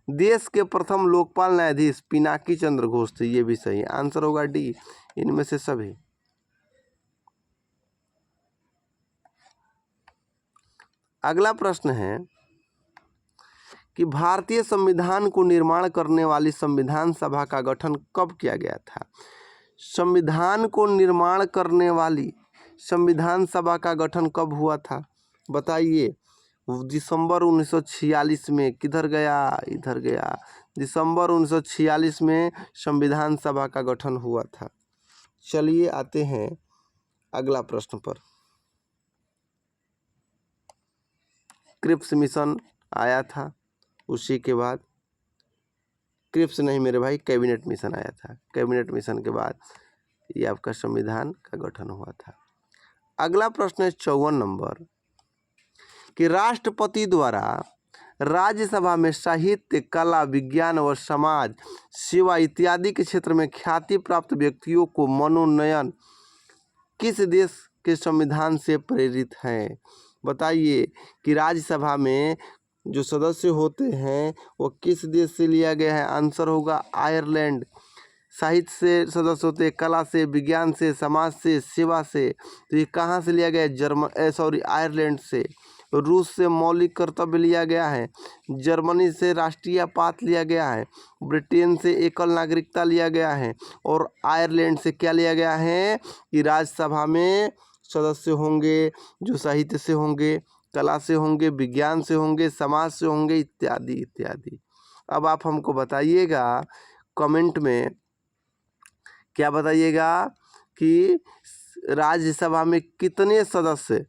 देश के प्रथम लोकपाल न्यायाधीश पिनाकी चंद्र घोष थे। ये भी सही। आंसर होगा डी, इनमें से सभी। अगला प्रश्न है कि भारतीय संविधान को निर्माण करने वाली संविधान सभा का गठन कब किया गया था? संविधान को निर्माण करने वाली संविधान सभा का गठन कब हुआ था? बताइए। दिसंबर 1946 में। किधर गया? इधर गया। दिसंबर 1946 में संविधान सभा का गठन हुआ था। चलिए आते हैं अगला प्रश्न पर। क्रिप्स मिशन आया था, उसी के बाद क्रिप्स नहीं मेरे भाई, कैबिनेट मिशन आया था। कैबिनेट मिशन के बाद ये आपका संविधान का गठन हुआ था। अगला प्रश्न है 54 नंबर कि राष्ट्रपति द्वारा राज्यसभा में साहित्य, कला, विज्ञान व समाज सेवा इत्यादि के क्षेत्र में ख्याति प्राप्त व्यक्तियों को मनोनयन किस देश के संविधान से प्रेरित है? बताइए कि राज्यसभा में जो सदस्य होते हैं वो किस देश से लिया गया है? आंसर होगा आयरलैंड। साहित्य से सदस्य होते हैं, कला से, विज्ञान से, समाज से, सेवा से, तो ये कहाँ से लिया गया है? आयरलैंड से। रूस से मौलिक कर्तव्य लिया गया है, जर्मनी से राष्ट्रीय पात लिया गया है, ब्रिटेन से एकल नागरिकता लिया गया है, और आयरलैंड से क्या लिया गया है कि राज्यसभा में सदस्य होंगे जो साहित्य से होंगे, कला से होंगे, विज्ञान से होंगे, समाज से होंगे, इत्यादि इत्यादि। अब आप हमको बताइएगा कमेंट में, क्या बताइएगा कि राज्यसभा में कितने सदस्य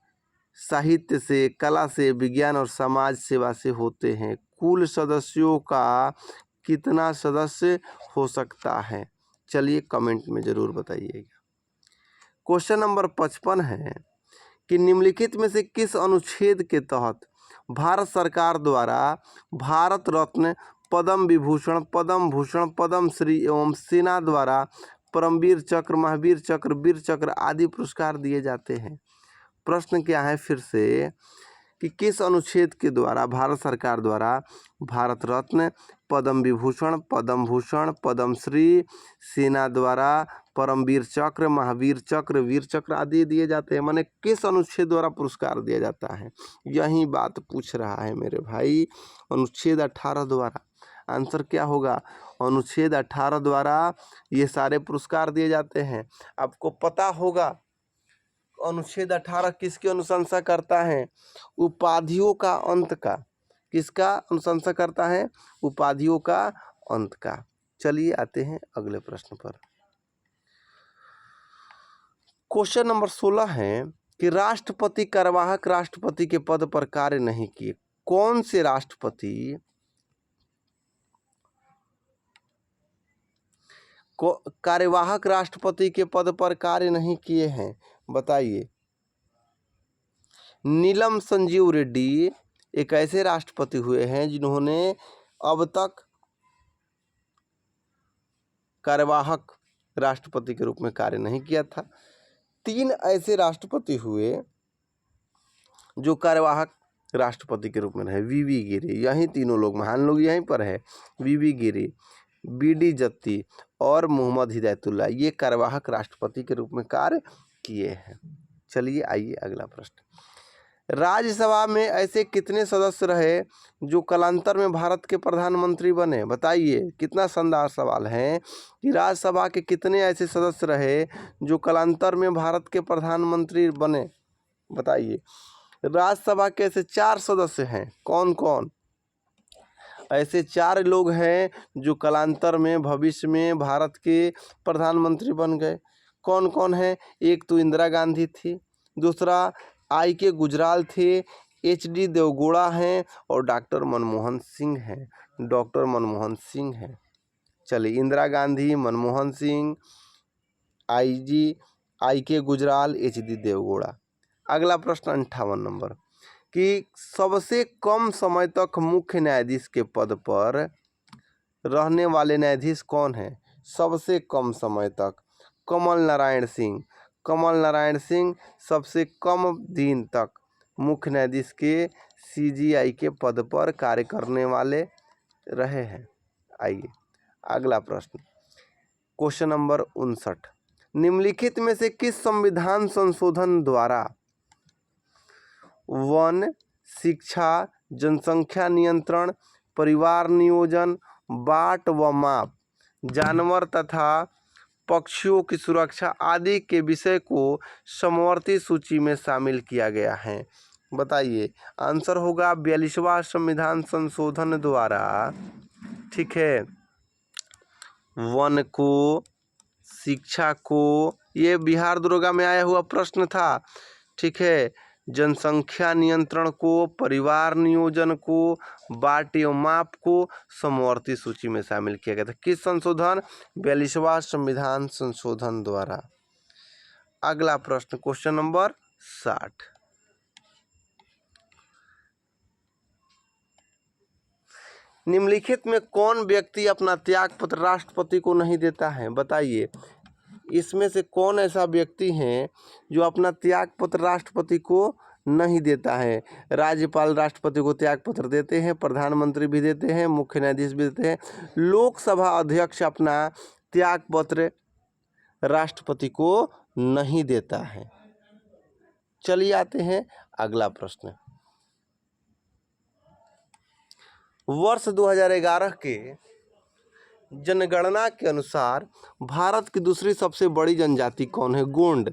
साहित्य से, कला से, विज्ञान और समाज सेवा से होते हैं? कुल सदस्यों का कितना सदस्य हो सकता है? चलिए कमेंट में ज़रूर बताइएगा। क्वेश्चन नंबर 55 है कि निम्नलिखित में से किस अनुच्छेद के तहत भारत सरकार द्वारा भारत रत्न, पद्म विभूषण, पद्म भूषण, पद्म श्री एवं सेना द्वारा परमवीर चक्र, महावीर चक्र, वीर चक्र आदि पुरस्कार दिए जाते हैं? प्रश्न क्या है फिर से कि किस अनुच्छेद के द्वारा भारत सरकार द्वारा भारत रत्न, पद्म विभूषण, पद्म भूषण, पद्म श्री, सेना द्वारा परमवीर चक्र, महावीर चक्र, वीर चक्र आदि दिए जाते हैं? माने किस अनुच्छेद द्वारा पुरस्कार दिया जाता है, यही बात पूछ रहा है मेरे भाई। अनुच्छेद 18 द्वारा। आंसर क्या होगा? अनुच्छेद 18 द्वारा ये सारे पुरस्कार दिए जाते हैं। आपको पता होगा अनुच्छेद 18 किसकी अनुशंसा करता है? उपाधियों का अंत का। किसका अनुशंसा करता है? उपाधियों का अंत का। चलिए आते हैं अगले प्रश्न पर। क्वेश्चन नंबर 16 है कि राष्ट्रपति कार्यवाहक राष्ट्रपति के पद पर कार्य नहीं किए। कौन से राष्ट्रपति को कार्यवाहक राष्ट्रपति के पद पर कार्य नहीं किए हैं? बताइए। नीलम संजीव रेड्डी एक ऐसे राष्ट्रपति हुए हैं जिन्होंने अब तक कार्यवाहक राष्ट्रपति के रूप में कार्य नहीं किया था। 3 ऐसे राष्ट्रपति हुए जो कार्यवाहक राष्ट्रपति के रूप में रहे। वीवी गिरी, यही तीनों लोग महान लोग यहीं पर है। वीवी गिरी, बीडी जत्ती और मोहम्मद हिदायतुल्लाह, ये कार्यवाहक राष्ट्रपति के रूप में कार्य किए हैं। चलिए आइए अगला प्रश्न। राज्यसभा में ऐसे कितने सदस्य रहे जो कालांतर में भारत के प्रधानमंत्री बने? बताइए। कितना शानदार सवाल है कि राज्यसभा के कितने ऐसे सदस्य रहे जो कालांतर में भारत के प्रधानमंत्री बने? बताइए। राज्यसभा के ऐसे 4 सदस्य हैं। कौन कौन? ऐसे 4 लोग हैं जो कालांतर में भविष्य में भारत के प्रधानमंत्री बन गए। कौन कौन है? एक तो इंदिरा गांधी थी, दूसरा I.K. गुजराल थे, HD देवगौड़ा हैं और डॉक्टर मनमोहन सिंह हैं। डॉक्टर मनमोहन सिंह हैं। चलिए, इंदिरा गांधी, मनमोहन सिंह, I.K. गुजराल, HD देवगौड़ा। अगला प्रश्न 58 नंबर कि सबसे कम समय तक मुख्य न्यायाधीश के पद पर रहने वाले न्यायाधीश कौन हैं? सबसे कम समय तक कमल नारायण सिंह। कमल नारायण सिंह सबसे कम दिन तक मुख्य न्यायाधीश के CJI के पद पर कार्य करने वाले रहे हैं। आइए अगला प्रश्न, क्वेश्चन नंबर 59। निम्नलिखित में से किस संविधान संशोधन द्वारा वन, शिक्षा, जनसंख्या नियंत्रण, परिवार नियोजन, बाट व माप, जानवर तथा पक्षियों की सुरक्षा आदि के विषय को समवर्ती सूची में शामिल किया गया है? बताइए। आंसर होगा 42वां संविधान संशोधन द्वारा ठीक है, वन को, शिक्षा को, ये बिहार दरोगा में आया हुआ प्रश्न था। ठीक है, जनसंख्या नियंत्रण को, परिवार नियोजन को, बाट एवं माप को समवर्ती सूची में शामिल किया गया था। किस संशोधन? 42वां संविधान संशोधन द्वारा। अगला प्रश्न, क्वेश्चन नंबर 60। निम्नलिखित में कौन व्यक्ति अपना त्याग पत्र राष्ट्रपति को नहीं देता है? बताइए, इसमें से कौन ऐसा व्यक्ति है जो अपना त्याग पत्र राष्ट्रपति को नहीं देता है? राज्यपाल राष्ट्रपति को त्याग पत्र देते हैं, प्रधानमंत्री भी देते हैं, मुख्य न्यायाधीश भी देते हैं। लोकसभा अध्यक्ष अपना त्याग पत्र राष्ट्रपति को नहीं देता है। चलिए आते हैं अगला प्रश्न। वर्ष 2011 के जनगणना के अनुसार भारत की दूसरी सबसे बड़ी जनजाति कौन है? गोंड।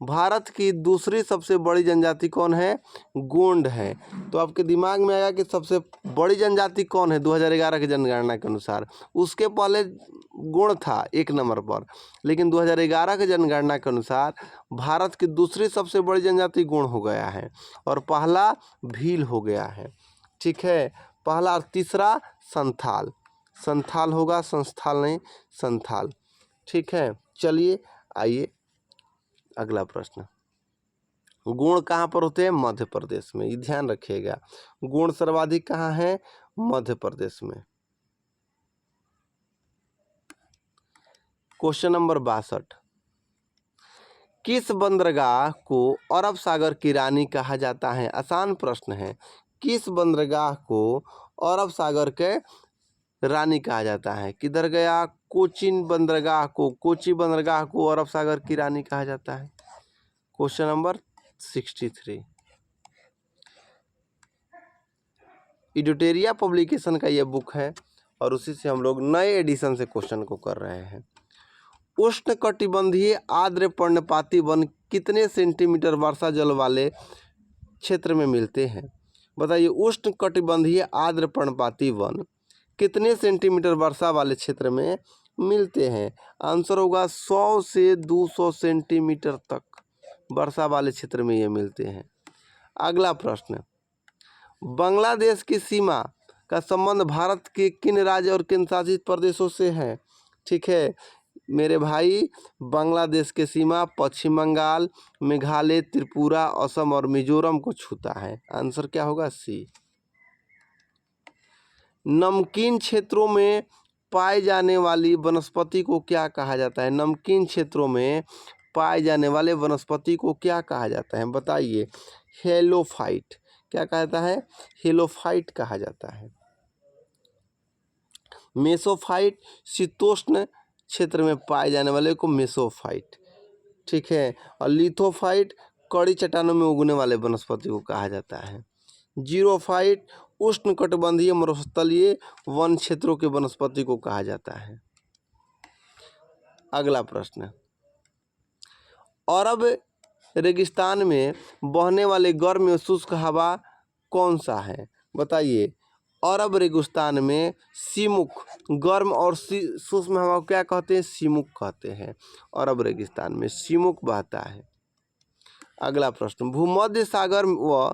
भारत की दूसरी सबसे बड़ी जनजाति कौन है? गोंड है। तो आपके दिमाग में आएगा कि सबसे बड़ी जनजाति कौन है 2011 की जनगणना के अनुसार। उसके पहले गोंड था 1 नंबर पर, लेकिन 2011 के जनगणना के अनुसार भारत की दूसरी सबसे बड़ी जनजाति गोंड हो गया है और पहला भील हो गया है। ठीक है, पहला और तीसरा संथाल। संथाल होगा, संस्थाल नहीं, संथाल। ठीक है, चलिए आइए अगला प्रश्न। गुण कहाँ पर होते हैं? मध्य प्रदेश में, ये ध्यान रखिएगा। गुण सर्वाधिक कहाँ है? मध्य प्रदेश में। Question number 62। किस बंदरगाह को अरब सागर की रानी कहा जाता है? आसान प्रश्न है। किस बंदरगाह को अरब सागर के रानी कहा जाता है? किधर गया? कोचीन बंदरगाह को, कोची बंदरगाह को अरब सागर की रानी कहा जाता है। Question number 63। इडोटेरिया पब्लिकेशन का ये बुक है और उसी से हम लोग नए एडिशन से क्वेश्चन को कर रहे हैं। उष्णकटिबंधीय आर्द्र पर्णपाती वन कितने सेंटीमीटर वर्षा जल वाले क्षेत्र में मिलते हैं? बताइए, उष्णकटिबंधीय आर्द्र पर्णपाती वन कितने सेंटीमीटर वर्षा वाले क्षेत्र में मिलते हैं? आंसर होगा 100 से 200 सेंटीमीटर तक वर्षा वाले क्षेत्र में ये मिलते हैं। अगला प्रश्न। बांग्लादेश की सीमा का संबंध भारत के किन राज्य और केंद्र शासित प्रदेशों से है? ठीक है मेरे भाई, बांग्लादेश की सीमा पश्चिम बंगाल, मेघालय, त्रिपुरा, असम और मिजोरम को छूता है। आंसर क्या होगा? सी। नमकीन क्षेत्रों में पाए जाने वाली वनस्पति को क्या कहा जाता है? नमकीन क्षेत्रों में पाए जाने वाले वनस्पति को क्या कहा जाता है? बताइए। हेलोफाइट। क्या कहता है? हेलोफाइट कहा जाता है। मेसोफाइट शीतोष्ण क्षेत्र में पाए जाने वाले को मेसोफाइट। ठीक है, और लिथोफाइट कड़ी चट्टानों में उगने वाले वनस्पति को कहा जाता है। जीरोफाइट उष्णकटिबंधीय मरुस्थलीय वन क्षेत्रों के वनस्पति को कहा जाता है। अगला प्रश्न। अरब रेगिस्तान में बहने वाले गर्म और शुष्क हवा कौन सा है? बताइए। अरब रेगिस्तान में सीमुख गर्म और शुष्क हवा को क्या कहते हैं? सीमुख कहते हैं। अरब रेगिस्तान में सीमुख बहता है। अगला प्रश्न। भूमध्य सागर व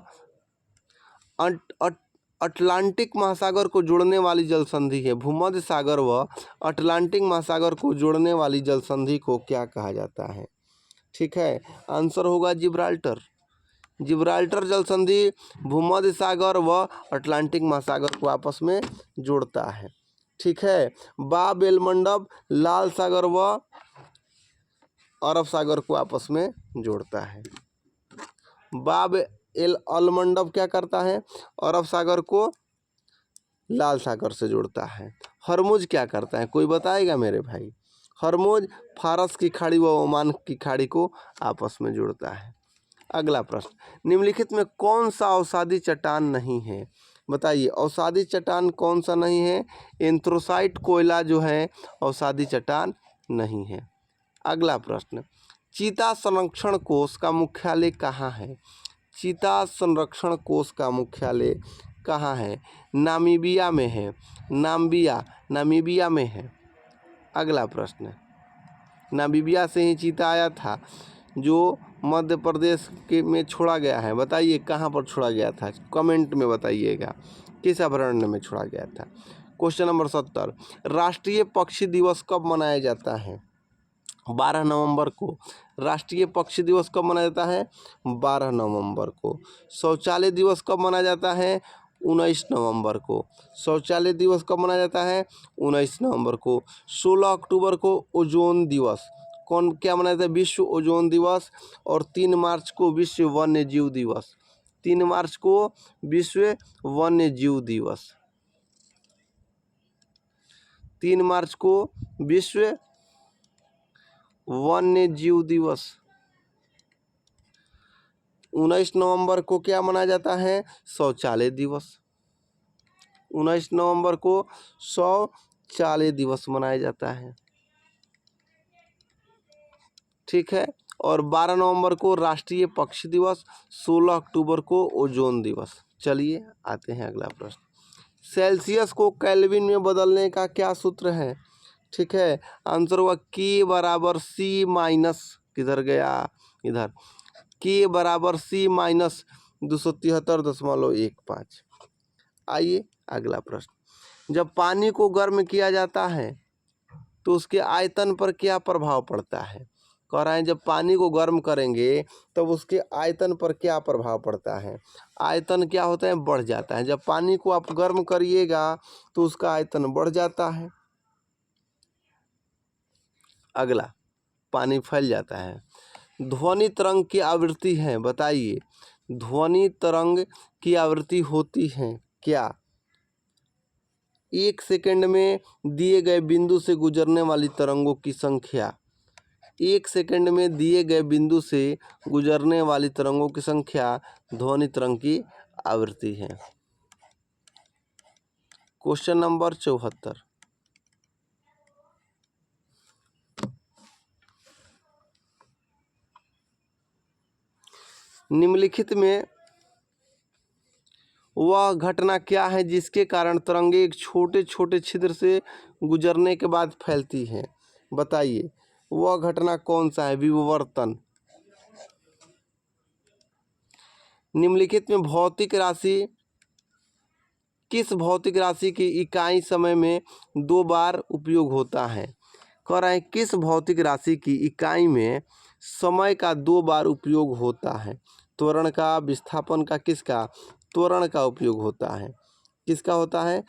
अटलांटिक महासागर को जोड़ने वाली जल संधि है। भूमध्य सागर व अटलांटिक महासागर को जोड़ने वाली जल संधि को क्या कहा जाता है? ठीक है, आंसर होगा जिब्राल्टर। जिब्राल्टर जल संधि भूमध्य सागर व अटलांटिक महासागर को आपस में जोड़ता है। ठीक है, बाब एल मंडब लाल सागर व अरब सागर को आपस में जोड़ता है। बाब एल अलमंडब क्या करता है? अरब सागर को लाल सागर से जोड़ता है। हरमुज क्या करता है? कोई बताएगा मेरे भाई? हरमुज फारस की खाड़ी व ओमान की खाड़ी को आपस में जोड़ता है। अगला प्रश्न। निम्नलिखित में कौन सा अवसादी चट्टान नहीं है? बताइए, अवसादी चट्टान कौन सा नहीं है? एंथ्रोसाइट कोयला जो है अवसादी चट्टान नहीं है। अगला प्रश्न। चीता संरक्षण कोष का मुख्यालय कहाँ है? चीता संरक्षण कोष का मुख्यालय कहाँ है? नामीबिया में है। नामीबिया में है। अगला प्रश्न, नामीबिया से ही चीता आया था जो मध्य प्रदेश के में छोड़ा गया है। बताइए कहाँ पर छोड़ा गया था, कमेंट में बताइएगा किस अभयारण्य में छोड़ा गया था। क्वेश्चन नंबर 70, राष्ट्रीय पक्षी दिवस कब मनाया जाता है? 12 नवंबर को। राष्ट्रीय पक्षी दिवस कब मनाया जाता है? 12 नवंबर को। शौचालय दिवस कब मनाया जाता है? 19 नवंबर को। शौचालय दिवस कब मनाया जाता है? 19 नवंबर को। 16 अक्टूबर को ओजोन दिवस क्या मनाया जाता है? विश्व ओजोन दिवस। और 3 मार्च को विश्व वन्य जीव दिवस। 3 मार्च को विश्व वन्य जीव दिवस। 3 मार्च को विश्व वन्य जीव दिवस। 19 नवंबर को क्या मनाया जाता है? शौचालय दिवस। 19 नवंबर को शौचालय दिवस मनाया जाता है। ठीक है। और 12 नवंबर को राष्ट्रीय पक्षी दिवस, 16 अक्टूबर को ओजोन दिवस। चलिए आते हैं अगला प्रश्न, सेल्सियस को केल्विन में बदलने का क्या सूत्र है? ठीक है, आंसर हुआ के बराबर सी माइनस, किधर गया, इधर, के बराबर सी माइनस 273.15। आइए अगला प्रश्न, जब पानी को गर्म किया जाता है तो उसके आयतन पर क्या प्रभाव पड़ता है? कह रहे हैं जब पानी को गर्म करेंगे तब उसके आयतन पर क्या प्रभाव पड़ता है? आयतन क्या होता है? बढ़ जाता है। जब पानी को आप गर्म करिएगा तो उसका आयतन बढ़ जाता है। अगला, पानी फैल जाता है। ध्वनि तरंग की आवृत्ति है, बताइए ध्वनि तरंग की आवृत्ति होती है क्या? 1 सेकंड में दिए गए बिंदु से गुजरने वाली तरंगों की संख्या, 1 सेकंड में दिए गए बिंदु से गुजरने वाली तरंगों की संख्या ध्वनि तरंग की आवृत्ति है। क्वेश्चन नंबर 74, निम्नलिखित में वह घटना क्या है जिसके कारण तरंगे एक छोटे छोटे छिद्र से गुजरने के बाद फैलती हैं? बताइए वह घटना कौन सा है? विवर्तन। निम्नलिखित में भौतिक राशि, किस भौतिक राशि की इकाई समय में 2 बार उपयोग होता है? कह रहे हैं किस भौतिक राशि की इकाई में समय का 2 बार उपयोग होता है? त्वरण का, विस्थापन का, किसका? त्वरण का उपयोग होता है। किसका होता है?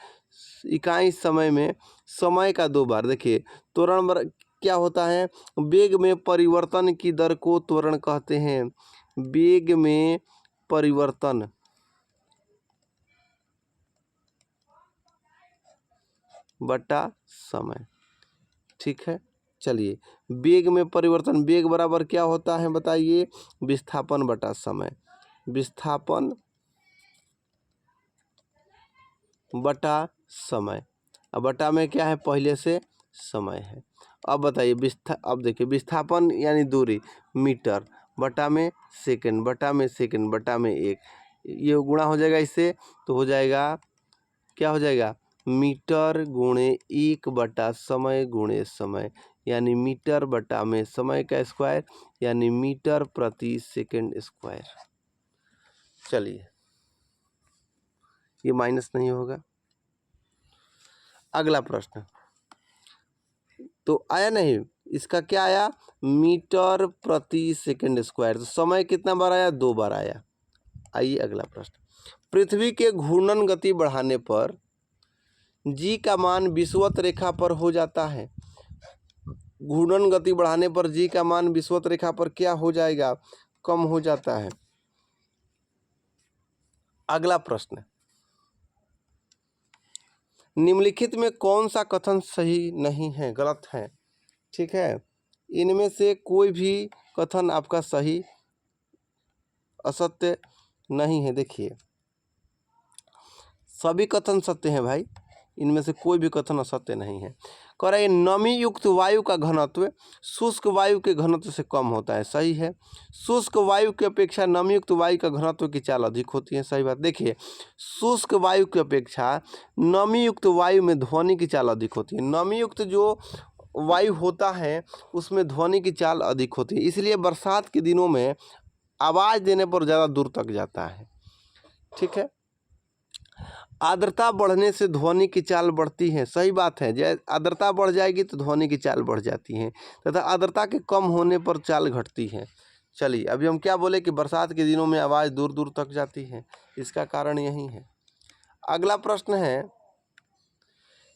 इकाई समय में समय का 2 बार। देखिए त्वरण क्या होता है? वेग में परिवर्तन की दर को त्वरण कहते हैं। वेग में परिवर्तन बटा समय। ठीक है, चलिए वेग में परिवर्तन, वेग बराबर क्या होता है बताइए? विस्थापन बटा समय। विस्थापन बटा समय। अब बटा में क्या है? पहले से समय है। अब बताइए अब देखिए विस्थापन यानी दूरी, मीटर बटा में सेकंड, बटा में सेकंड, बटा में 1, ये गुणा हो जाएगा इससे, तो हो जाएगा, क्या हो जाएगा? मीटर गुणे 1 बटा समय गुणे समय, यानी मीटर बटा में समय का स्क्वायर, यानी मीटर प्रति सेकंड स्क्वायर। चलिए ये माइनस नहीं होगा। अगला प्रश्न, तो आया नहीं, इसका क्या आया? मीटर प्रति सेकंड स्क्वायर। तो समय कितना बार आया? 2 बार आया। आइए अगला प्रश्न, पृथ्वी के घूर्णन गति बढ़ाने पर जी का मान विषुवत रेखा पर हो जाता है। घूर्णन गति बढ़ाने पर जी का मान विषुवत रेखा पर क्या हो जाएगा? कम हो जाता है। अगला प्रश्न, निम्नलिखित में कौन सा कथन सही नहीं है, गलत है? ठीक है, इनमें से कोई भी कथन आपका सही, असत्य नहीं है। देखिए सभी कथन सत्य हैं भाई, इनमें से कोई भी कथन असत्य नहीं है। कह रहा है नमी युक्त वायु का घनत्व शुष्क वायु के घनत्व से कम होता है। सही है। शुष्क वायु की अपेक्षा नमी युक्त वायु का घनत्व की चाल अधिक होती है। सही बात। देखिए, शुष्क वायु की अपेक्षा नमी युक्त वायु में ध्वनि की चाल अधिक होती है। नमी युक्त जो वायु होता है उसमें ध्वनि की चाल अधिक होती है, इसलिए बरसात के दिनों में आवाज़ देने पर ज़्यादा दूर तक जाता है। ठीक है। आर्द्रता बढ़ने से ध्वनि की चाल बढ़ती है। सही बात है। जैसे आर्द्रता बढ़ जाएगी तो ध्वनि की चाल बढ़ जाती है तथा आर्द्रता के कम होने पर चाल घटती है। चलिए, अभी हम क्या बोले कि बरसात के दिनों में आवाज़ दूर दूर तक जाती है, इसका कारण यही है। अगला प्रश्न है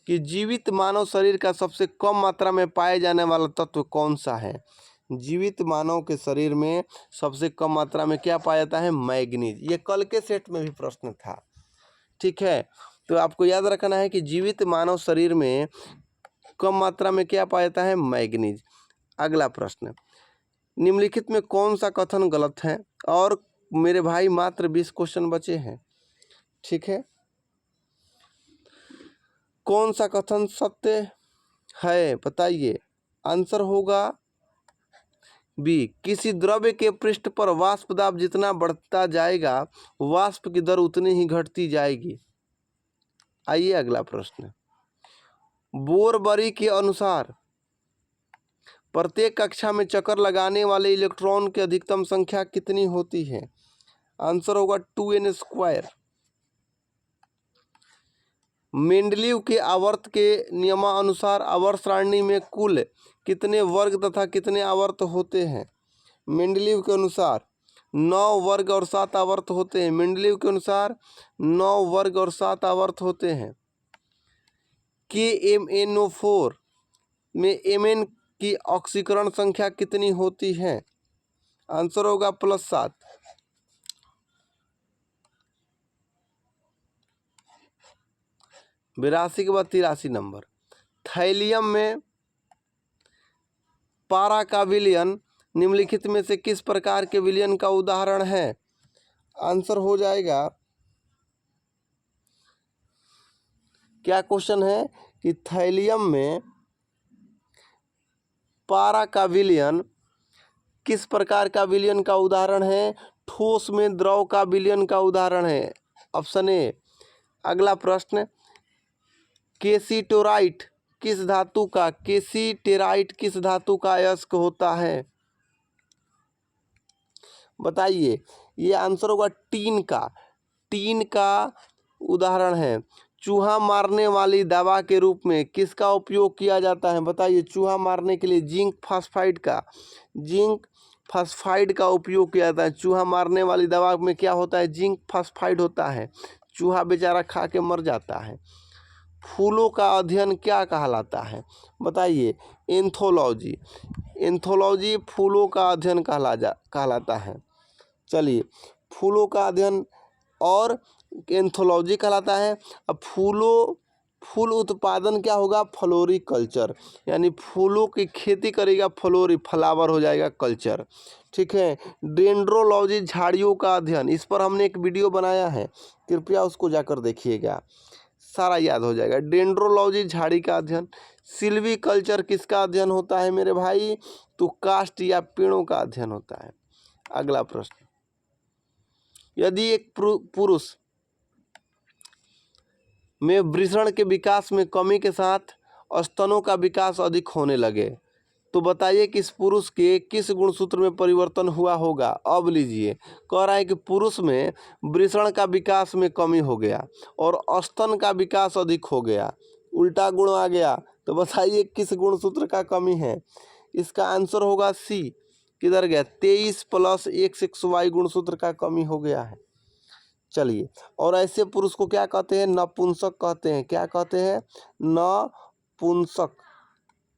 कि जीवित मानव शरीर का सबसे कम मात्रा में पाए जाने वाला तत्व कौन सा है। जीवित मानव के शरीर में सबसे कम मात्रा में क्या पाया जाता है? मैग्नीज। ये कल के सेट में भी प्रश्न था। ठीक है। तो आपको याद रखना है कि जीवित मानव शरीर में कम मात्रा में क्या पाया जाता है? मैग्नीज। अगला प्रश्न, निम्नलिखित में कौन सा कथन गलत है? और मेरे भाई मात्र 20 क्वेश्चन बचे हैं। ठीक है। कौन सा कथन सत्य है बताइए। आंसर होगा बी, किसी द्रव्य के पृष्ठ पर वाष्प दाब जितना बढ़ता जाएगा वाष्प की दर उतनी ही घटती जाएगी। आइए अगला प्रश्न, बोरबरी के अनुसार प्रत्येक कक्षा में चक्कर लगाने वाले इलेक्ट्रॉन की अधिकतम संख्या कितनी होती है? आंसर होगा 2n²। मेंडलीव के आवर्त के नियमानुसार आवर्त सारणी में कुल कितने वर्ग तथा कितने आवर्त होते हैं? मेंडलीव के अनुसार 9 वर्ग और 7 आवर्त होते हैं। मेंडलीव के अनुसार 9 वर्ग और 7 आवर्त होते हैं। KMnO4 में Mn की ऑक्सीकरण संख्या कितनी होती है? आंसर होगा +7। 82 के बाद 83 नंबर, थैलियम में पारा का विलयन निम्नलिखित में से किस प्रकार के विलयन का उदाहरण है? आंसर हो जाएगा, क्या क्वेश्चन है कि थैलियम में पारा का विलयन किस प्रकार का विलयन का उदाहरण है? ठोस में द्रव का विलयन का उदाहरण है। Option A. अगला प्रश्न, केसीटोराइट किस धातु का केसीटेराइट किस धातु का अयस्क होता है? बताइए। ये आंसर होगा टीन का। टीन का उदाहरण है। चूहा मारने वाली दवा के रूप में किसका उपयोग किया जाता है? बताइए। चूहा मारने के लिए जिंक फास्फाइड का उपयोग किया जाता है। चूहा मारने वाली दवा में क्या होता है? जिंक फास्फाइड होता है। चूहा बेचारा खा के मर जाता है। फूलों का अध्ययन क्या कहलाता है? बताइए। एंथोलॉजी। एंथोलॉजी फूलों का अध्ययन कहलाता है। चलिए, फूलों का अध्ययन और एंथोलॉजी कहलाता है। अब फूल उत्पादन क्या होगा? फ्लोरिकल्चर, यानी फूलों की खेती करेगा फ्लावर हो जाएगा कल्चर। ठीक है। डेंड्रोलॉजी झाड़ियों का अध्ययन, इस पर हमने एक वीडियो बनाया है, कृपया उसको जाकर देखिएगा, सारा याद हो जाएगा। डेंड्रोलॉजी झाड़ी का अध्ययन। सिल्वीकल्चर किसका अध्ययन होता है मेरे भाई? तो काष्ठ या पेड़ों का अध्ययन होता है। अगला प्रश्न, यदि एक पुरुष में वृषण के विकास में कमी के साथ स्तनों का विकास अधिक होने लगे तो बताइए कि इस पुरुष के किस गुणसूत्र में परिवर्तन हुआ होगा? अब लीजिए, कह रहा है कि पुरुष में वृषण का विकास में कमी हो गया और स्तन का विकास अधिक हो गया, उल्टा गुण आ गया, तो बताइए किस गुणसूत्र का कमी है? इसका आंसर होगा सी। किधर गया? 23 + XXY गुणसूत्र का कमी हो गया है। चलिए, और ऐसे पुरुष को क्या कहते हैं? नपुंसक कहते हैं। क्या कहते हैं? नपुंसक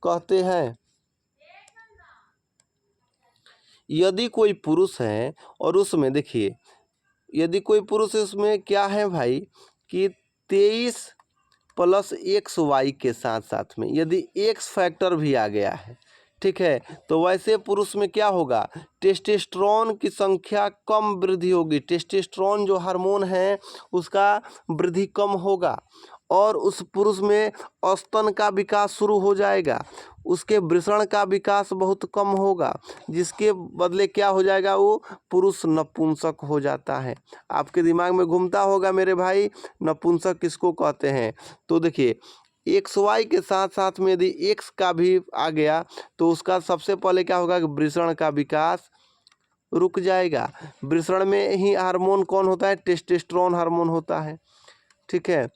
कहते हैं। यदि कोई पुरुष है और उसमें देखिए, यदि कोई पुरुष है उसमें क्या है भाई कि 23 + XY के साथ साथ में यदि X फैक्टर भी आ गया है, ठीक है, तो वैसे पुरुष में क्या होगा? टेस्टोस्टेरोन की संख्या कम वृद्धि होगी। टेस्टोस्टेरोन जो हार्मोन है उसका वृद्धि कम होगा और उस पुरुष में स्तन का विकास शुरू हो जाएगा, उसके वृषण का विकास बहुत कम होगा, जिसके बदले क्या हो जाएगा, वो पुरुष नपुंसक हो जाता है। आपके दिमाग में घूमता होगा मेरे भाई, नपुंसक किसको कहते हैं। तो देखिए एक्स वाई के साथ साथ में यदि एक्स का भी आ गया तो उसका सबसे पहले क्या होगा कि वृषण का विकास रुक जाएगा। वृषण में ही हार्मोन कौन होता है, टेस्टोस्टेरोन हार्मोन होता है। ठीक है,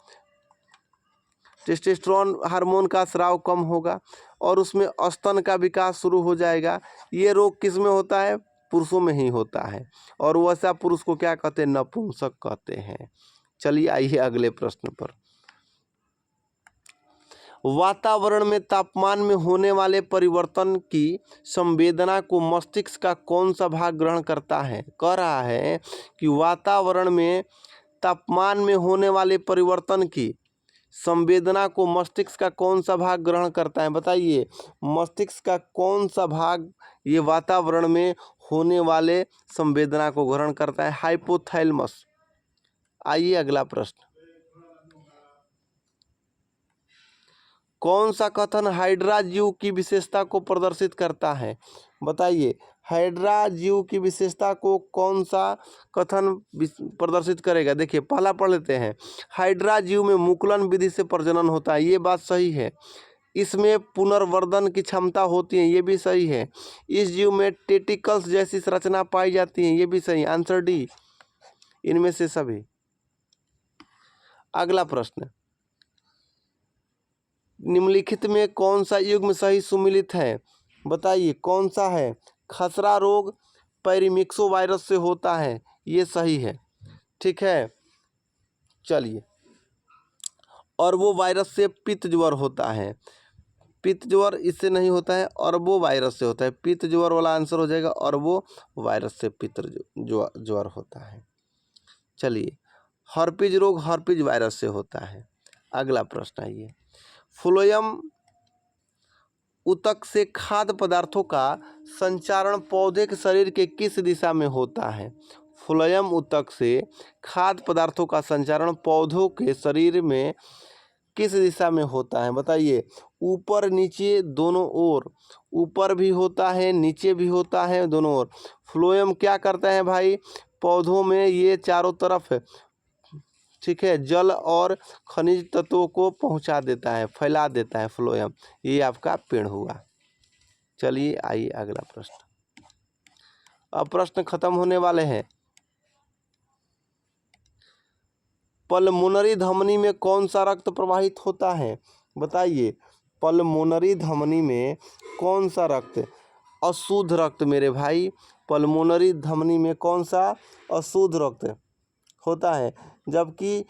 टेस्टोस्टेरोन हार्मोन का स्राव कम होगा और उसमें स्तन का विकास शुरू हो जाएगा। ये रोग किस में होता है, पुरुषों में ही होता है, और वैसा पुरुष को क्या कहते हैं, नपुंसक कहते हैं। चलिए आइए अगले प्रश्न पर। वातावरण में तापमान में होने वाले परिवर्तन की संवेदना को मस्तिष्क का कौन सा भाग ग्रहण करता है। कह रहा है कि वातावरण में तापमान में होने वाले परिवर्तन की संवेदना को मस्तिष्क का कौन सा भाग ग्रहण करता है, बताइए मस्तिष्क का कौन सा भाग ये वातावरण में होने वाले संवेदना को ग्रहण करता है, हाइपोथैलेमस। आइए अगला प्रश्न। कौन सा कथन हाइड्रा जीव की विशेषता को प्रदर्शित करता है, बताइए हाइड्रा जीव की विशेषता को कौन सा कथन प्रदर्शित करेगा। देखिए पहला पढ़ लेते हैं। हाइड्रा जीव में मुकुलन विधि से प्रजनन होता है, ये बात सही है। इसमें पुनर्वर्धन की क्षमता होती है, ये भी सही है। इस जीव में टेटिकल्स जैसी संरचना पाई जाती है, ये भी सही, आंसर डी इनमें से सभी। अगला प्रश्न, निम्नलिखित में कौन सा युग्म सही सुमिलित है, बताइए कौन सा है। खसरा रोग पेरिमिक्सो वायरस से होता है, ये सही है। ठीक है, चलिए, और वो वायरस से पित्त ज्वर होता है। पित्त ज्वर इससे नहीं होता है, और वो वायरस से होता है। पित्त ज्वर वाला आंसर हो जाएगा, और वो वायरस से पित्त ज्वर होता है। चलिए, हर्पिज रोग हर्पिज वायरस से होता है। अगला प्रश्न आइए। फ्लोएम ऊतक से खाद्य पदार्थों का संचारण पौधे के शरीर के किस दिशा में होता है। फ्लोएम ऊतक से खाद्य पदार्थों का संचारण पौधों के शरीर में किस दिशा में होता है, बताइए। ऊपर नीचे दोनों ओर, ऊपर भी होता है नीचे भी होता है, दोनों ओर। फ्लोएम क्या करता है भाई, पौधों में ये चारों तरफ, ठीक है, जल और खनिज तत्वों को पहुंचा देता है, फैला देता है फ्लोएम। ये आपका पेड़ हुआ। चलिए आइए अगला प्रश्न। अब प्रश्न खत्म होने वाले हैं। पल्मोनरी धमनी में कौन सा रक्त प्रवाहित होता है, बताइए। पल्मोनरी धमनी में कौन सा रक्त, अशुद्ध रक्त मेरे भाई। पल्मोनरी धमनी में कौन सा अशुद्ध रक्त होता है। जबकि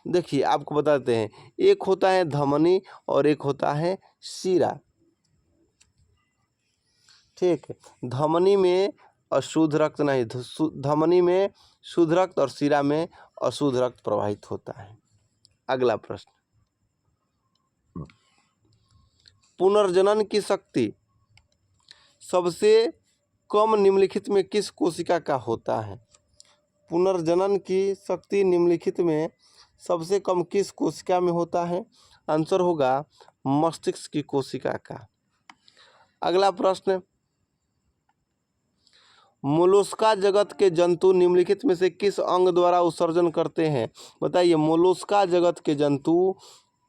देखिए आपको बताते हैं, एक होता है धमनी और एक होता है शिरा। ठीक है, धमनी में अशुद्ध रक्त नहीं, धमनी में शुद्ध रक्त और शिरा में अशुद्ध रक्त प्रवाहित होता है। अगला प्रश्न, पुनर्जनन की शक्ति सबसे कम निम्नलिखित में किस कोशिका का होता है। पुनर्जनन की शक्ति निम्नलिखित में सबसे कम किस कोशिका में होता है, आंसर होगा मस्तिष्क की कोशिका का। अगला प्रश्न, मोलस्का जगत के जंतु निम्नलिखित में से किस अंग द्वारा उत्सर्जन करते हैं, बताइए। मोलस्का जगत के जंतु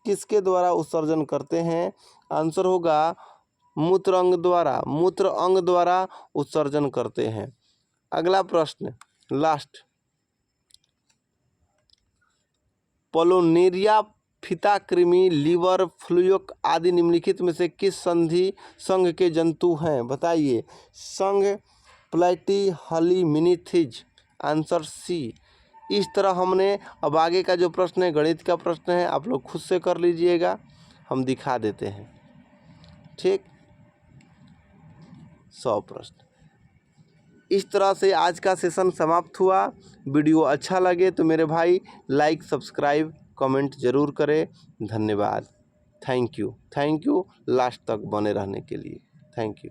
किसके द्वारा उत्सर्जन करते हैं, आंसर होगा मूत्र अंग द्वारा, मूत्र अंग द्वारा उत्सर्जन करते हैं। अगला प्रश्न लास्ट, पोलोनेरिया फिताकृमि लीवर फ्लूक आदि निम्नलिखित में से किस संघ के जंतु हैं, बताइए। संघ प्लैटीहेल्मिन्थेज, आंसर सी। इस तरह हमने, अब आगे का जो प्रश्न है गणित का प्रश्न है, आप लोग खुद से कर लीजिएगा, हम दिखा देते हैं। ठीक, 100 प्रश्न। इस तरह से आज का सेशन समाप्त हुआ। वीडियो अच्छा लगे तो मेरे भाई लाइक सब्सक्राइब कमेंट ज़रूर करें। धन्यवाद, थैंक यू लास्ट तक बने रहने के लिए, थैंक यू।